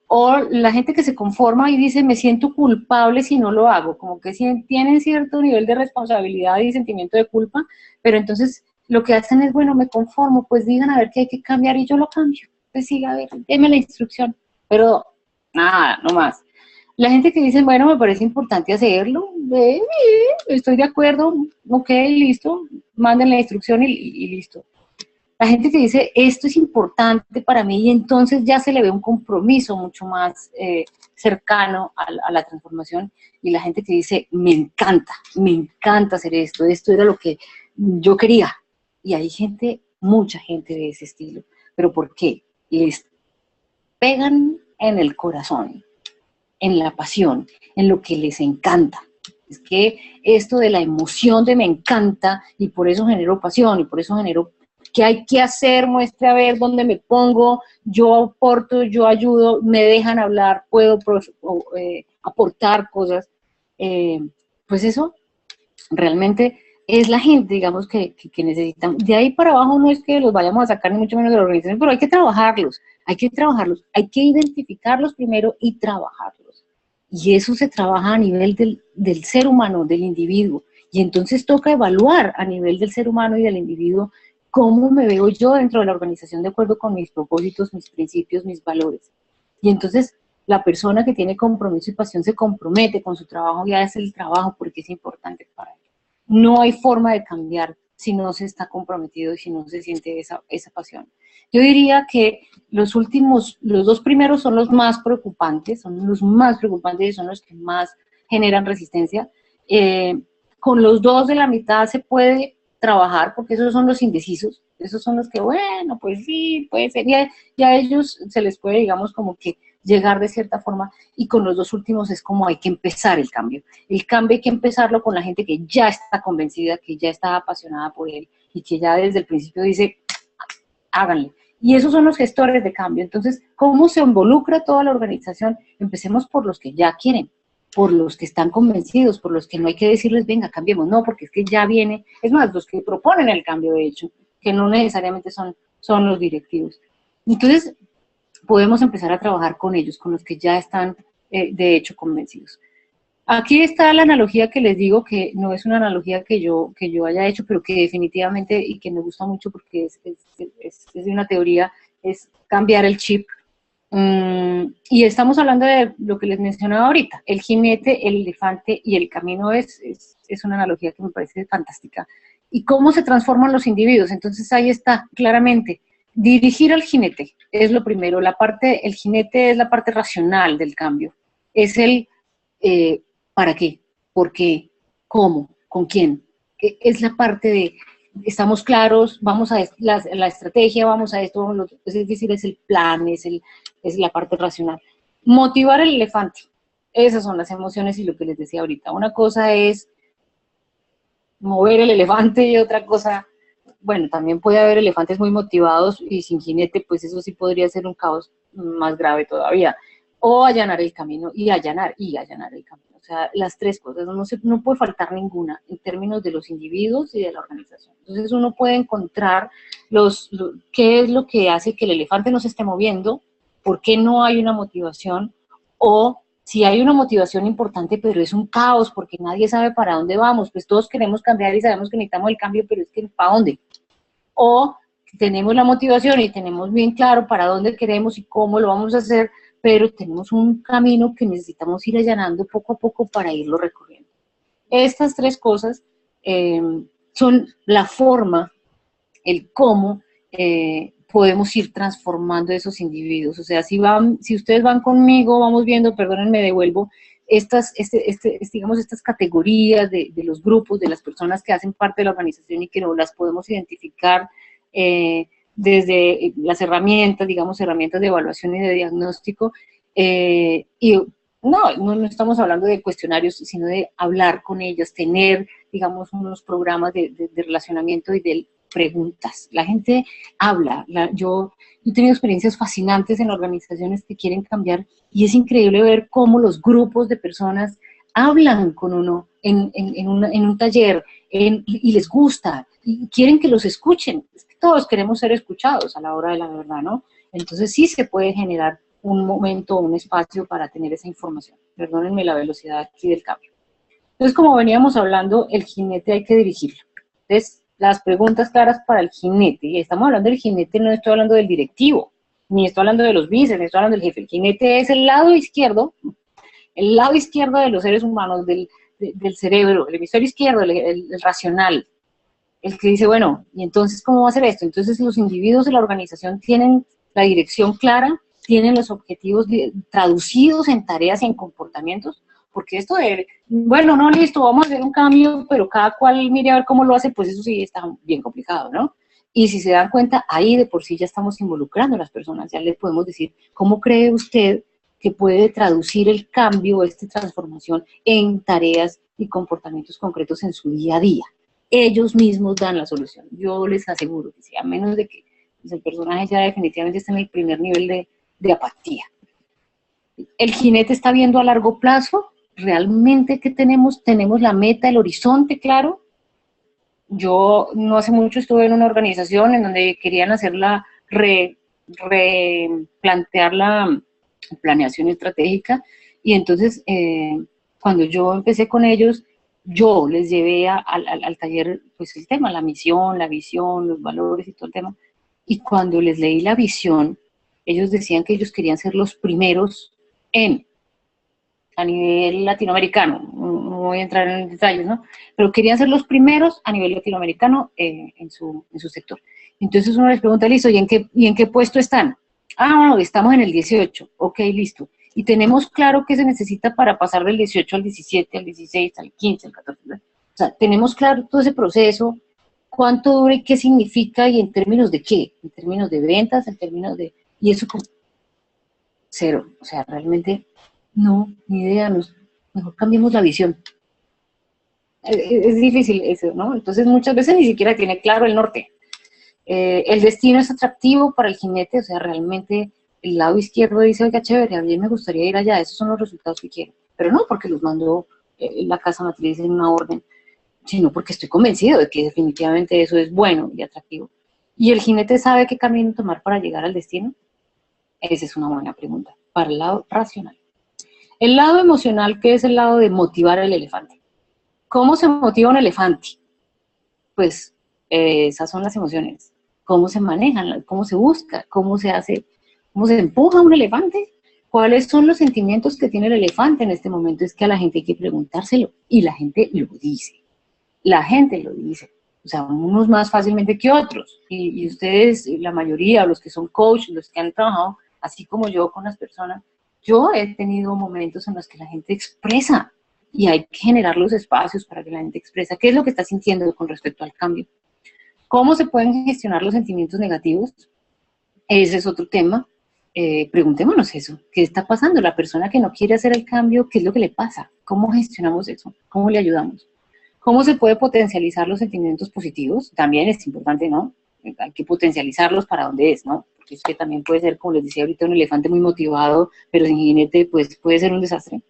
O la gente que se conforma y dice, me siento culpable si no lo hago, como que tienen cierto nivel de responsabilidad y sentimiento de culpa, pero entonces lo que hacen es, bueno, me conformo, pues digan a ver qué hay que cambiar y yo lo cambio. Pues siga, a ver, déme la instrucción, pero nada, no más. La gente que dice, bueno, me parece importante hacerlo, estoy de acuerdo, ok, listo, manden la instrucción y listo. La gente que dice, esto es importante para mí, y entonces ya se le ve un compromiso mucho más cercano a la transformación, y la gente que dice, me encanta hacer esto era lo que yo quería. Y hay gente, mucha gente de ese estilo. ¿Pero por qué? Les pegan en el corazón, en la pasión, en lo que les encanta. Es que esto de la emoción de me encanta, y por eso genero pasión, y por eso genero qué hay que hacer, muestre a ver dónde me pongo, yo aporto, yo ayudo, me dejan hablar, puedo aportar cosas. Pues eso realmente es la gente, digamos, que necesitan. De ahí para abajo no es que los vayamos a sacar ni mucho menos de la organización, pero hay que trabajarlos, hay que identificarlos primero y trabajarlos. Y eso se trabaja a nivel del ser humano, del individuo. Y entonces toca evaluar a nivel del ser humano y del individuo cómo me veo yo dentro de la organización de acuerdo con mis propósitos, mis principios, mis valores. Y entonces la persona que tiene compromiso y pasión se compromete con su trabajo y hace el trabajo porque es importante para él. No hay forma de cambiar si no se está comprometido y si no se siente esa pasión. Yo diría que los dos primeros son los más preocupantes, y son los que más generan resistencia. Con los dos de la mitad se puede trabajar, porque esos son los indecisos, esos son los que, bueno, pues sí, puede ser, y a ellos se les puede, digamos, como que llegar de cierta forma, y con los dos últimos es como hay que empezar el cambio hay que empezarlo con la gente que ya está convencida, que ya está apasionada por él, y que ya desde el principio dice, háganle. Y esos son los gestores de cambio. Entonces, ¿cómo se involucra toda la organización? Empecemos por los que ya quieren, por los que están convencidos, por los que no hay que decirles, venga, cambiemos, no, porque es que ya viene, es más, los que proponen el cambio, de hecho, que no necesariamente son los directivos. Entonces, podemos empezar a trabajar con ellos, con los que ya están, de hecho, convencidos. Aquí está la analogía que les digo, que no es una analogía que yo haya hecho, pero que definitivamente, y que me gusta mucho porque es de una teoría, es cambiar el chip. Y estamos hablando de lo que les mencionaba ahorita, el jinete, el elefante y el camino es una analogía que me parece fantástica. ¿Y cómo se transforman los individuos? Entonces ahí está, claramente, dirigir al jinete es lo primero. El jinete es la parte racional del cambio, es el ¿para qué? ¿Por qué? ¿Cómo? ¿Con quién? Es la parte de, estamos claros, vamos a la estrategia, vamos a esto, es decir, es el plan, es la parte racional. Motivar el elefante, esas son las emociones y lo que les decía ahorita. Una cosa es mover el elefante y otra cosa, bueno, también puede haber elefantes muy motivados y sin jinete, pues eso sí podría ser un caos más grave todavía. O allanar el camino y allanar el camino. O sea, las tres cosas, no puede faltar ninguna en términos de los individuos y de la organización. Entonces uno puede encontrar qué es lo que hace que el elefante no se esté moviendo, por qué no hay una motivación, o si hay una motivación importante, pero es un caos porque nadie sabe para dónde vamos, pues todos queremos cambiar y sabemos que necesitamos el cambio, pero es que ¿para dónde? O tenemos la motivación y tenemos bien claro para dónde queremos y cómo lo vamos a hacer, pero tenemos un camino que necesitamos ir allanando poco a poco para irlo recorriendo. Estas tres cosas son la forma el cómo podemos ir transformando esos individuos. O sea, si ustedes van conmigo, vamos viendo, perdónenme, devuelvo, digamos, estas categorías de los grupos, de las personas que hacen parte de la organización y que no las podemos identificar desde las herramientas, digamos, herramientas de evaluación y de diagnóstico, y no estamos hablando de cuestionarios, sino de hablar con ellas, tener, digamos, unos programas de relacionamiento y de preguntas. La gente habla. Yo he tenido experiencias fascinantes en organizaciones que quieren cambiar y es increíble ver cómo los grupos de personas hablan con uno en un taller y les gusta y quieren que los escuchen. Es que todos queremos ser escuchados a la hora de la verdad, ¿no? Entonces sí se puede generar un momento, un espacio para tener esa información. Perdónenme la velocidad aquí del cambio. Entonces, como veníamos hablando, el jinete hay que dirigirlo. Entonces, las preguntas claras para el jinete, y estamos hablando del jinete, no estoy hablando del directivo, ni estoy hablando de los vices, ni estoy hablando del jefe. El jinete es el lado izquierdo de los seres humanos, del cerebro, el hemisferio izquierdo, el racional, el que dice, bueno, ¿y entonces cómo va a ser esto? Entonces los individuos de la organización tienen la dirección clara, tienen los objetivos traducidos en tareas y en comportamientos, porque esto de, bueno, no, listo, vamos a hacer un cambio, pero cada cual mire a ver cómo lo hace, pues eso sí está bien complicado, ¿no? Y si se dan cuenta, ahí de por sí ya estamos involucrando a las personas, ya les podemos decir, ¿cómo cree usted que puede traducir el cambio, esta transformación en tareas y comportamientos concretos en su día a día? Ellos mismos dan la solución, yo les aseguro que sí, a menos de que pues, el personaje ya definitivamente está en el primer nivel de apatía. El jinete está viendo a largo plazo, realmente ¿qué tenemos? Tenemos la meta, el horizonte claro. Yo no hace mucho estuve en una organización en donde querían hacerla, replantear la planeación estratégica, y entonces cuando yo empecé con ellos, yo les llevé al taller pues el tema, la misión, la visión, los valores y todo el tema, y cuando les leí la visión, ellos decían que ellos querían ser los primeros a nivel latinoamericano, no voy a entrar en detalles, ¿no? Pero querían ser los primeros a nivel latinoamericano en su sector. Entonces uno les pregunta, listo, ¿y en qué puesto están? Ah, bueno, estamos en el 18, ok, listo. Y tenemos claro qué se necesita para pasar del 18 al 17, al 16, al 15, al 14, ¿verdad? O sea, tenemos claro todo ese proceso, cuánto dura y qué significa y en términos de qué, en términos de ventas, en términos de... Y eso como cero, o sea, realmente no, ni idea, mejor cambiemos la visión. Es difícil eso, ¿no? Entonces muchas veces ni siquiera tiene claro el norte. El destino es atractivo para el jinete, o sea, realmente el lado izquierdo dice, oiga, chévere, a mí me gustaría ir allá, esos son los resultados que quiero. Pero no porque los mandó la casa matriz en una orden, sino porque estoy convencido de que definitivamente eso es bueno y atractivo. ¿Y el jinete sabe qué camino tomar para llegar al destino? Esa es una buena pregunta, para el lado racional. El lado emocional, que es el lado de motivar al elefante. ¿Cómo se motiva un elefante? Pues esas son las emociones. ¿Cómo se manejan? ¿Cómo se busca? ¿Cómo se hace? ¿Cómo se empuja un elefante? ¿Cuáles son los sentimientos que tiene el elefante en este momento? Es que a la gente hay que preguntárselo y la gente lo dice. La gente lo dice. O sea, unos más fácilmente que otros. Y ustedes, la mayoría, los que son coach, los que han trabajado, así como yo con las personas, yo he tenido momentos en los que la gente expresa y hay que generar los espacios para que la gente expresa qué es lo que está sintiendo con respecto al cambio. ¿Cómo se pueden gestionar los sentimientos negativos? Ese es otro tema. Preguntémonos eso. ¿Qué está pasando? La persona que no quiere hacer el cambio, ¿qué es lo que le pasa? ¿Cómo gestionamos eso? ¿Cómo le ayudamos? ¿Cómo se puede potencializar los sentimientos positivos? También es importante, ¿no? Hay que potencializarlos para donde es, ¿no? Porque es que también puede ser, como les decía ahorita, un elefante muy motivado, pero sin jinete, pues puede ser un desastre.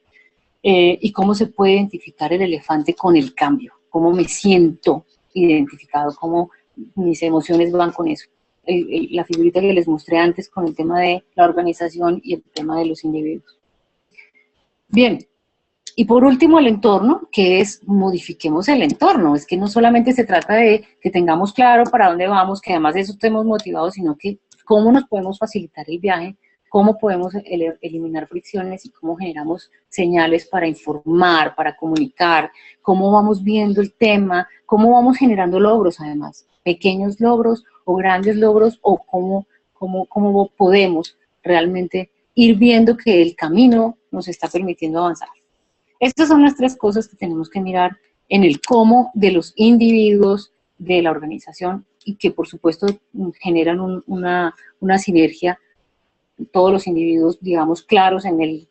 Y cómo se puede identificar el elefante con el cambio, cómo me siento identificado, cómo mis emociones van con eso. La figurita que les mostré antes con el tema de la organización y el tema de los individuos. Bien, y por último el entorno, que es modifiquemos el entorno. Es que no solamente se trata de que tengamos claro para dónde vamos, que además de eso estemos motivados, sino que cómo nos podemos facilitar el viaje cómo podemos eliminar fricciones y cómo generamos señales para informar, para comunicar, cómo vamos viendo el tema, cómo vamos generando logros además, pequeños logros o grandes logros, o cómo podemos realmente ir viendo que el camino nos está permitiendo avanzar. Estas son las tres cosas que tenemos que mirar en el cómo de los individuos de la organización, y que por supuesto generan una sinergia, todos los individuos, digamos, claros en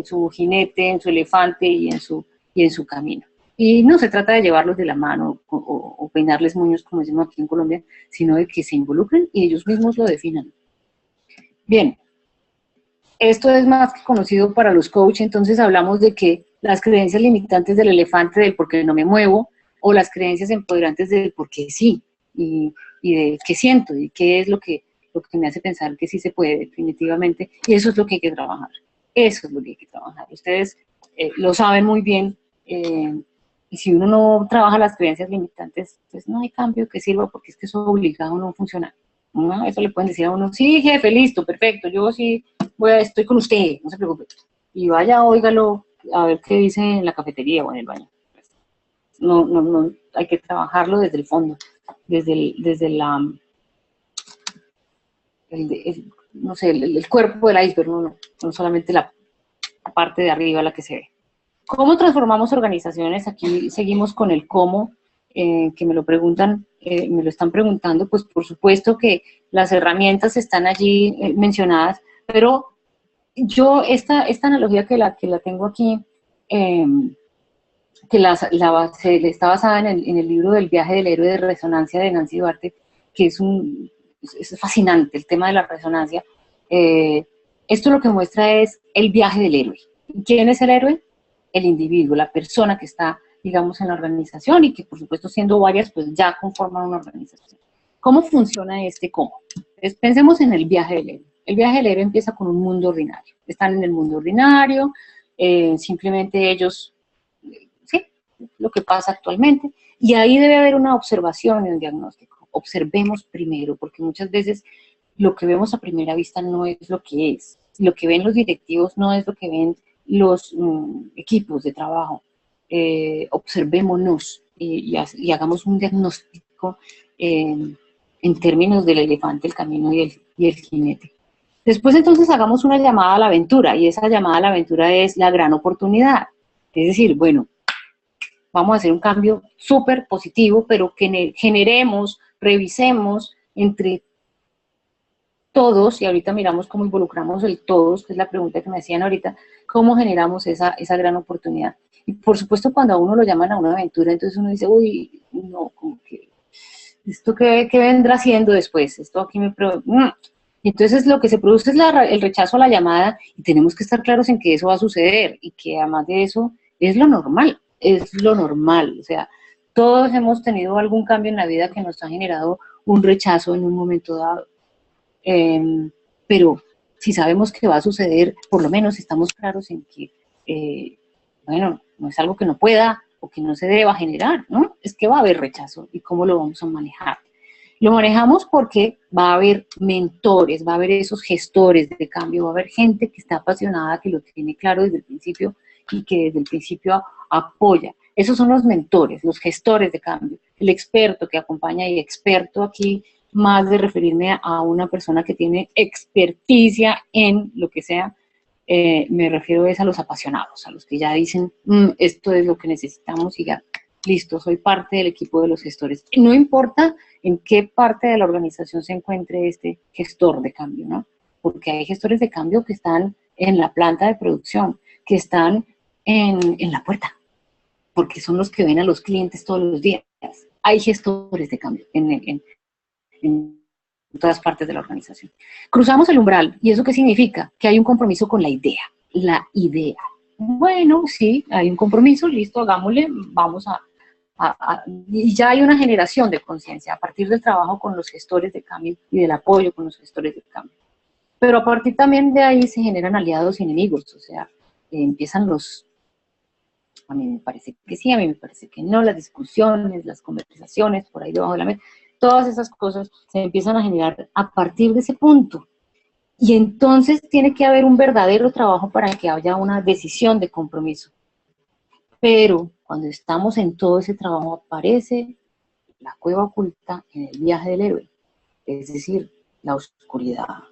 su jinete, en su elefante y en su camino. Y no se trata de llevarlos de la mano o peinarles moños, como decimos aquí en Colombia, sino de que se involucren y ellos mismos lo definan. Bien, esto es más que conocido para los coaches. Entonces hablamos de que las creencias limitantes del elefante, del por qué no me muevo, o las creencias empoderantes del por qué sí, y de qué siento, y qué es lo que me hace pensar que sí se puede definitivamente, y eso es lo que hay que trabajar. Eso es lo que hay que trabajar. Ustedes lo saben muy bien, y si uno no trabaja las creencias limitantes, pues no hay cambio que sirva, porque es que eso obligado no funciona. ¿No? Eso le pueden decir a uno, sí, jefe, listo, perfecto, yo sí estoy con usted, no se preocupe. Y vaya, óigalo, a ver qué dice en la cafetería o en el baño. No, hay que trabajarlo desde el fondo, desde el cuerpo del iceberg, no solamente la parte de arriba la que se ve. ¿Cómo transformamos organizaciones? Aquí seguimos con el cómo, que me lo preguntan, me lo están preguntando. Pues por supuesto que las herramientas están allí mencionadas, pero yo esta analogía que la tengo aquí, que está basada en el libro del viaje del héroe de resonancia de Nancy Duarte, que es fascinante el tema de la resonancia. Esto lo que muestra es el viaje del héroe. ¿Quién es el héroe? El individuo, la persona que está, digamos, en la organización, y que por supuesto siendo varias, pues ya conforman una organización. ¿Cómo funciona este cómo? Entonces, pensemos en el viaje del héroe. El viaje del héroe empieza con un mundo ordinario. Están en el mundo ordinario, simplemente ellos, sí, lo que pasa actualmente, y ahí debe haber una observación y un diagnóstico. Observemos primero, porque muchas veces lo que vemos a primera vista no es lo que es. Lo que ven los directivos no es lo que ven los equipos de trabajo. Observémonos y hagamos un diagnóstico en términos del elefante, el camino y el jinete. Después entonces hagamos una llamada a la aventura, y esa llamada a la aventura es la gran oportunidad. Es decir, bueno, vamos a hacer un cambio súper positivo, pero que generemos, revisemos entre todos, y ahorita miramos cómo involucramos el todos, que es la pregunta que me hacían ahorita, cómo generamos esa gran oportunidad. Y por supuesto, cuando a uno lo llaman a una aventura, entonces uno dice, uy, no, como que, ¿esto qué vendrá haciendo después? Esto aquí Y entonces lo que se produce es el rechazo a la llamada, y tenemos que estar claros en que eso va a suceder, y que además de eso es lo normal, o sea, todos hemos tenido algún cambio en la vida que nos ha generado un rechazo en un momento dado. Pero si sabemos que va a suceder, por lo menos estamos claros en que, bueno, no es algo que no pueda o que no se deba generar, ¿no? Es que va a haber rechazo, y cómo lo vamos a manejar. Lo manejamos porque va a haber mentores, va a haber esos gestores de cambio, va a haber gente que está apasionada, que lo tiene claro desde el principio y que desde el principio apoya. Esos son los mentores, los gestores de cambio. El experto que acompaña, y experto aquí, más de referirme a una persona que tiene experticia en lo que sea, me refiero es a los apasionados, a los que ya dicen, esto es lo que necesitamos y ya, listo, soy parte del equipo de los gestores. No importa en qué parte de la organización se encuentre este gestor de cambio, ¿no? Porque hay gestores de cambio que están en la planta de producción, que están en la puerta, porque son los que ven a los clientes todos los días. Hay gestores de cambio en todas partes de la organización. Cruzamos el umbral, ¿y eso qué significa? Que hay un compromiso con la idea. La idea. Bueno, sí, hay un compromiso, listo, hagámosle, vamos y ya hay una generación de conciencia a partir del trabajo con los gestores de cambio y del apoyo con los gestores de cambio. Pero a partir también de ahí se generan aliados y enemigos, o sea, empiezan a mí me parece que sí, a mí me parece que no, las discusiones, las conversaciones por ahí debajo de la mesa, todas esas cosas se empiezan a generar a partir de ese punto. Y entonces tiene que haber un verdadero trabajo para que haya una decisión de compromiso. Pero cuando estamos en todo ese trabajo aparece la cueva oculta en el viaje del héroe, es decir, la oscuridad.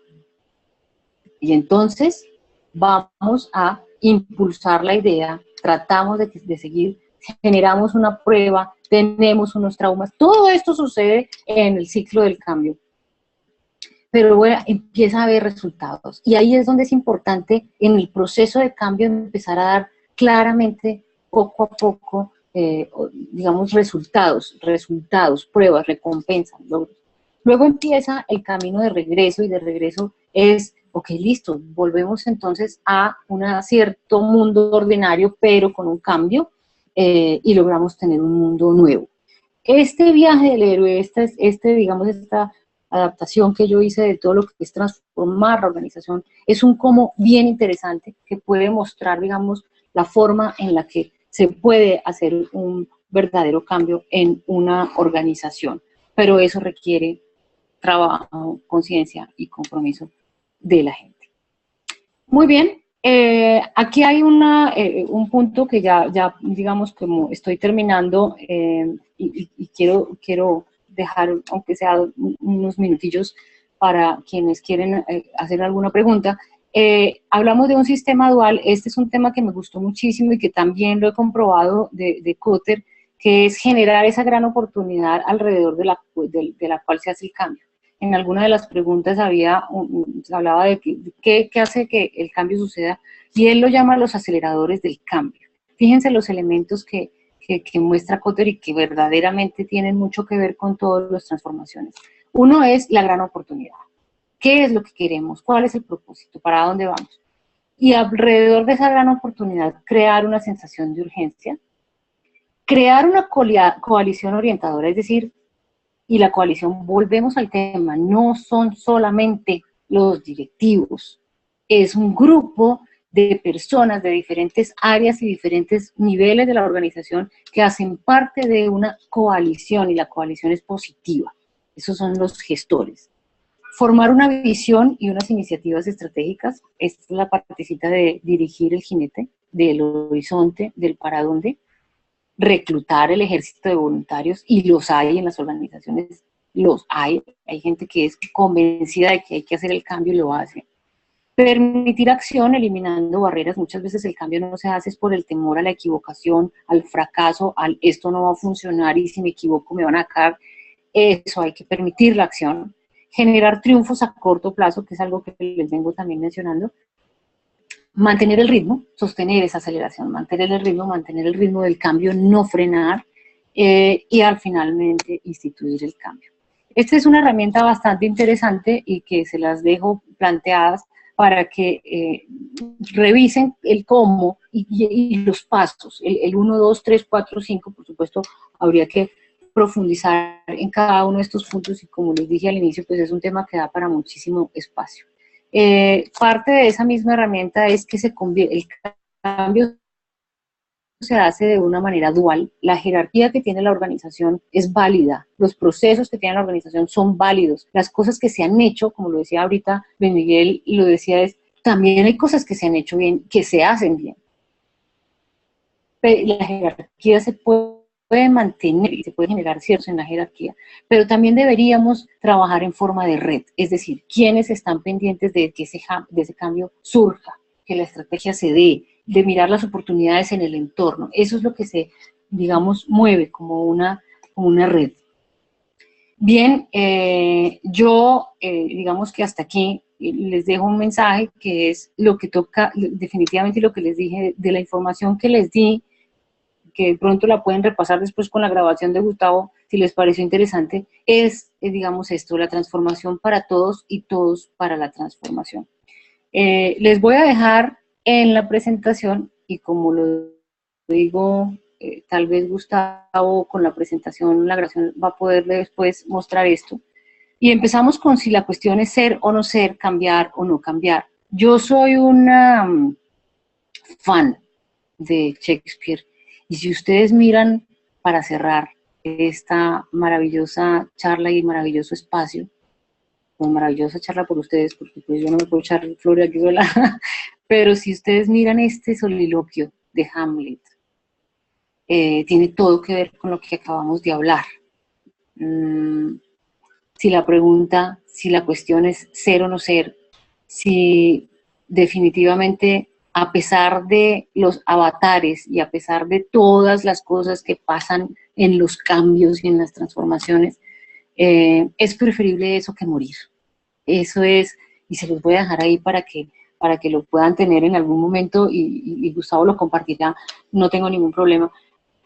Y entonces vamos a impulsar la idea, tratamos de seguir, generamos una prueba, tenemos unos traumas, todo esto sucede en el ciclo del cambio. Pero bueno, empieza a haber resultados. Y ahí es donde es importante en el proceso de cambio empezar a dar claramente, poco a poco, digamos, resultados, pruebas, recompensas, logros. Luego empieza el camino de regreso, y de regreso es, ok, listo, volvemos entonces a un cierto mundo ordinario, pero con un cambio, y logramos tener un mundo nuevo. Este viaje del héroe, digamos, esta adaptación que yo hice de todo lo que es transformar la organización, es un cómo bien interesante que puede mostrar, digamos, la forma en la que se puede hacer un verdadero cambio en una organización. Pero eso requiere trabajo, conciencia y compromiso de la gente. Muy bien, aquí hay un punto que ya digamos, como estoy terminando, y quiero dejar, aunque sea unos minutillos para quienes quieren hacer alguna pregunta. Hablamos de un sistema dual. Este es un tema que me gustó muchísimo y que también lo he comprobado de Kotter, que es generar esa gran oportunidad alrededor de la cual se hace el cambio. En alguna de las preguntas se hablaba de qué hace que el cambio suceda, y él lo llama los aceleradores del cambio. Fíjense los elementos que muestra Kotter y que verdaderamente tienen mucho que ver con todas las transformaciones. Uno es la gran oportunidad. ¿Qué es lo que queremos? ¿Cuál es el propósito? ¿Para dónde vamos? Y alrededor de esa gran oportunidad, crear una sensación de urgencia, crear una coalición orientadora, es decir, y la coalición, volvemos al tema, no son solamente los directivos, es un grupo de personas de diferentes áreas y diferentes niveles de la organización que hacen parte de una coalición, y la coalición es positiva. Esos son los gestores. Formar una visión y unas iniciativas estratégicas, esta es la partecita de dirigir el jinete, del horizonte, del para dónde. Reclutar el ejército de voluntarios, y los hay en las organizaciones, hay gente que es convencida de que hay que hacer el cambio y lo hace. Permitir acción eliminando barreras. Muchas veces el cambio no se hace por el temor a la equivocación, al fracaso, al esto no va a funcionar y si me equivoco me van a caer. Eso, hay que permitir la acción. Generar triunfos a corto plazo, que es algo que les vengo también mencionando. Mantener el ritmo, sostener esa aceleración, mantener el ritmo del cambio, no frenar, y al finalmente instituir el cambio. Esta es una herramienta bastante interesante y que se las dejo planteadas para que revisen el cómo y los pasos, el 1, 2, 3, 4, 5, por supuesto, habría que profundizar en cada uno de estos puntos, y como les dije al inicio, pues es un tema que da para muchísimo espacio. Parte de esa misma herramienta es que el cambio se hace de una manera dual. La jerarquía que tiene la organización es válida, los procesos que tiene la organización son válidos, las cosas que se han hecho, como lo decía ahorita Ben Miguel, y lo decía, también hay cosas que se han hecho bien, que se hacen bien. La jerarquía se puede mantener y se puede generar ciertos en la jerarquía, pero también deberíamos trabajar en forma de red, es decir, quienes están pendientes de que ese cambio surja, que la estrategia se dé, de mirar las oportunidades en el entorno. Eso es lo que se, digamos, mueve como una red. Bien, digamos que hasta aquí les dejo un mensaje que es lo que toca, definitivamente lo que les dije, de la información que les di, que pronto la pueden repasar después con la grabación de Gustavo, si les pareció interesante, es digamos esto, la transformación para todos y todos para la transformación. Les voy a dejar en la presentación, y como lo digo, tal vez Gustavo con la presentación, la grabación, va a poder después mostrar esto. Y empezamos con si la cuestión es ser o no ser, cambiar o no cambiar. Yo soy una fan de Shakespeare, y si ustedes miran, para cerrar esta maravillosa charla y maravilloso espacio, pues maravillosa charla por ustedes, porque pues yo no me puedo echar flores aquí sola, pero si ustedes miran este soliloquio de Hamlet, tiene todo que ver con lo que acabamos de hablar. Si la pregunta, si la cuestión es ser o no ser, si definitivamente a pesar de los avatares y a pesar de todas las cosas que pasan en los cambios y en las transformaciones, es preferible eso que morir. Eso es, y se los voy a dejar ahí para que lo puedan tener en algún momento y Gustavo lo compartirá, no tengo ningún problema,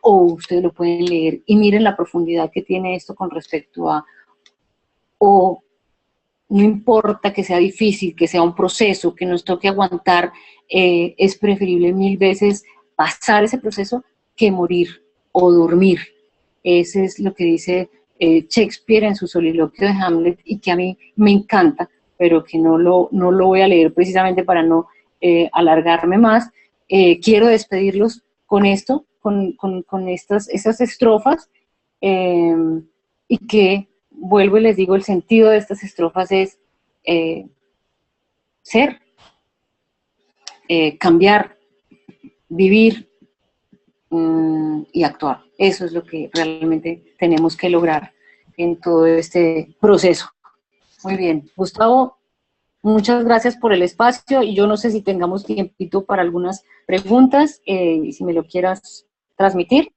o ustedes lo pueden leer y miren la profundidad que tiene esto con respecto a, o no importa que sea difícil, que sea un proceso, que nos toque aguantar, es preferible 1000 veces pasar ese proceso que morir o dormir. Eso es lo que dice Shakespeare en su soliloquio de Hamlet y que a mí me encanta, pero que no lo voy a leer precisamente para no alargarme más. Quiero despedirlos con esto, con estas estrofas, y que, vuelvo y les digo, el sentido de estas estrofas es ser, cambiar, vivir y actuar. Eso es lo que realmente tenemos que lograr en todo este proceso. Muy bien, Gustavo, muchas gracias por el espacio y yo no sé si tengamos tiempito para algunas preguntas, si me lo quieras transmitir.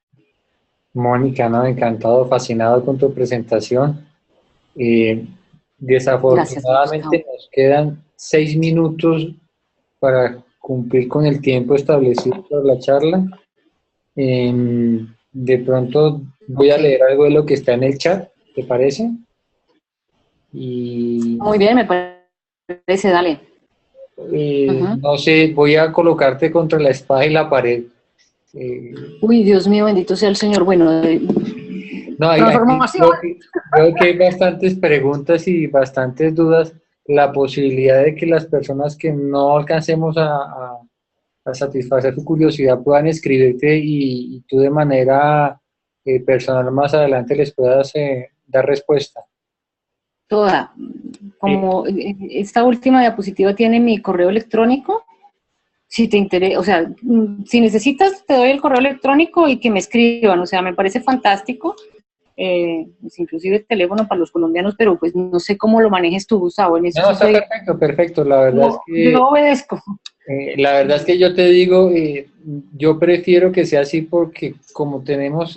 Mónica, no, encantado, fascinado con tu presentación. Desafortunadamente nos quedan 6 minutos para cumplir con el tiempo establecido para la charla. De pronto voy a leer algo de lo que está en el chat, ¿te parece? Y, muy bien, me parece, dale. No sé, voy a colocarte contra la espada y la pared. Uy, Dios mío, bendito sea el Señor. Bueno, no, creo que hay bastantes preguntas y bastantes dudas. La posibilidad de que las personas que no alcancemos a satisfacer su curiosidad puedan escribirte y tú de manera personal más adelante les puedas dar respuesta. Toda. Como esta última diapositiva tiene mi correo electrónico, si te interesa, o sea, si necesitas te doy el correo electrónico y que me escriban, o sea, me parece fantástico, pues inclusive el teléfono para los colombianos, pero pues no sé cómo lo manejes tú, Gustavo. En eso no, está perfecto, la verdad es que... Yo obedezco. La verdad es que yo te digo, yo prefiero que sea así porque como tenemos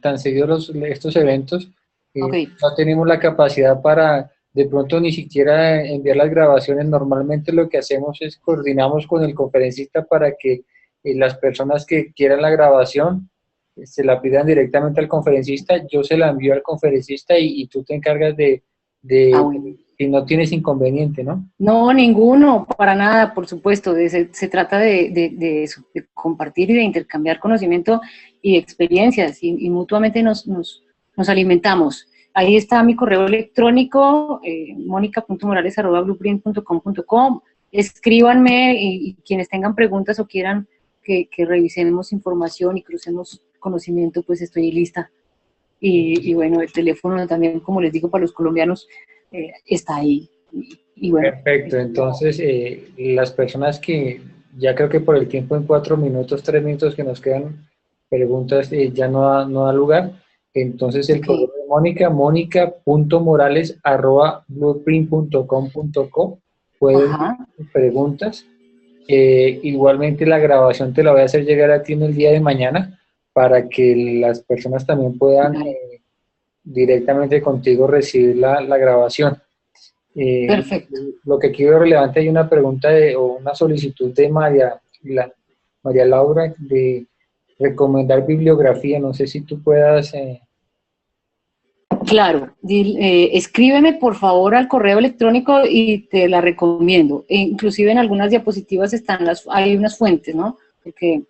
tan seguidos estos eventos, no tenemos la capacidad para de pronto ni siquiera enviar las grabaciones. Normalmente lo que hacemos es coordinamos con el conferencista para que las personas que quieran la grabación se la pidan directamente al conferencista, yo se la envío al conferencista y tú te encargas de si no tienes inconveniente, ¿no? No, ninguno, para nada, por supuesto. Se trata de eso, de compartir y de intercambiar conocimiento y experiencias y mutuamente nos alimentamos. Ahí está mi correo electrónico, monica.morales@blueprint.com.co. Escríbanme y quienes tengan preguntas o quieran que revisemos información y crucemos conocimiento, pues estoy lista. Y bueno, el teléfono también, como les digo, para los colombianos, está ahí. Y bueno, perfecto, entonces las personas que ya creo que por el tiempo en 4 minutos, 3 minutos que nos quedan preguntas ya no da lugar, entonces el correo de Mónica, monica.morales@blueprint.com.co, pueden preguntas, igualmente la grabación te la voy a hacer llegar a ti en el día de mañana para que las personas también puedan directamente contigo recibir la grabación. Perfecto. Lo que quiero relevante, hay una pregunta o una solicitud de María Laura de recomendar bibliografía, no sé si tú puedas... Claro, escríbeme por favor al correo electrónico y te la recomiendo. Inclusive en algunas diapositivas hay unas fuentes, ¿no? Porque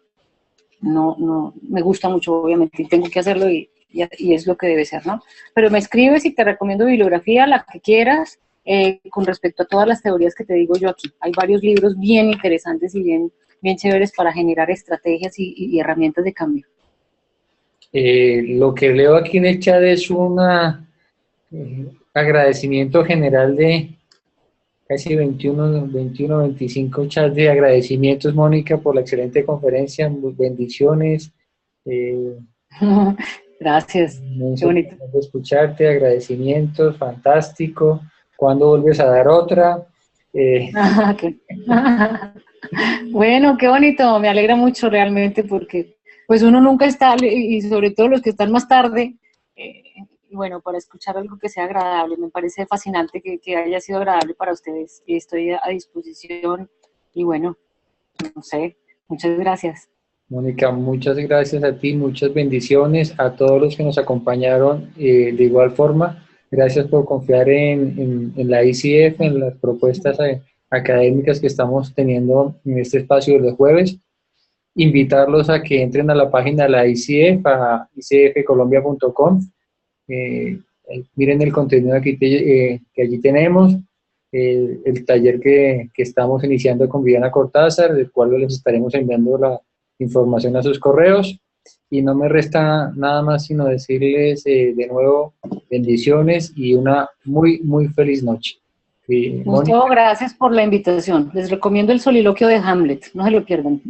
no me gusta mucho, obviamente, y tengo que hacerlo y es lo que debe ser, ¿no? Pero me escribes y te recomiendo bibliografía, la que quieras, con respecto a todas las teorías que te digo yo aquí. Hay varios libros bien interesantes y bien chéveres para generar estrategias y herramientas de cambio. Lo que leo aquí en el chat es una agradecimiento general de casi 25 chats de agradecimientos, Mónica, por la excelente conferencia, bendiciones. Gracias, qué bonito. De escucharte, agradecimientos, fantástico. ¿Cuándo vuelves a dar otra? Bueno, qué bonito, me alegra mucho realmente porque pues uno nunca está, y sobre todo los que están más tarde, bueno, para escuchar algo que sea agradable, me parece fascinante que haya sido agradable para ustedes y estoy a disposición y bueno, no sé, muchas gracias. Mónica, muchas gracias a ti, muchas bendiciones a todos los que nos acompañaron de igual forma. Gracias por confiar en la ICF, en las propuestas académicas que estamos teniendo en este espacio de los jueves. Invitarlos a que entren a la página de la ICF, a icfcolombia.com. Miren el contenido que allí tenemos, el taller que estamos iniciando con Viviana Cortázar, del cual les estaremos enviando la información a sus correos, y no me resta nada más sino decirles de nuevo bendiciones y una muy muy feliz noche. Gustavo, gracias por la invitación. Les recomiendo el soliloquio de Hamlet, no se lo pierdan.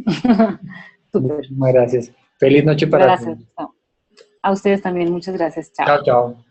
Muchísimas gracias. Feliz noche para todos. Gracias. A ustedes también, muchas gracias. Chao. Chao, chao.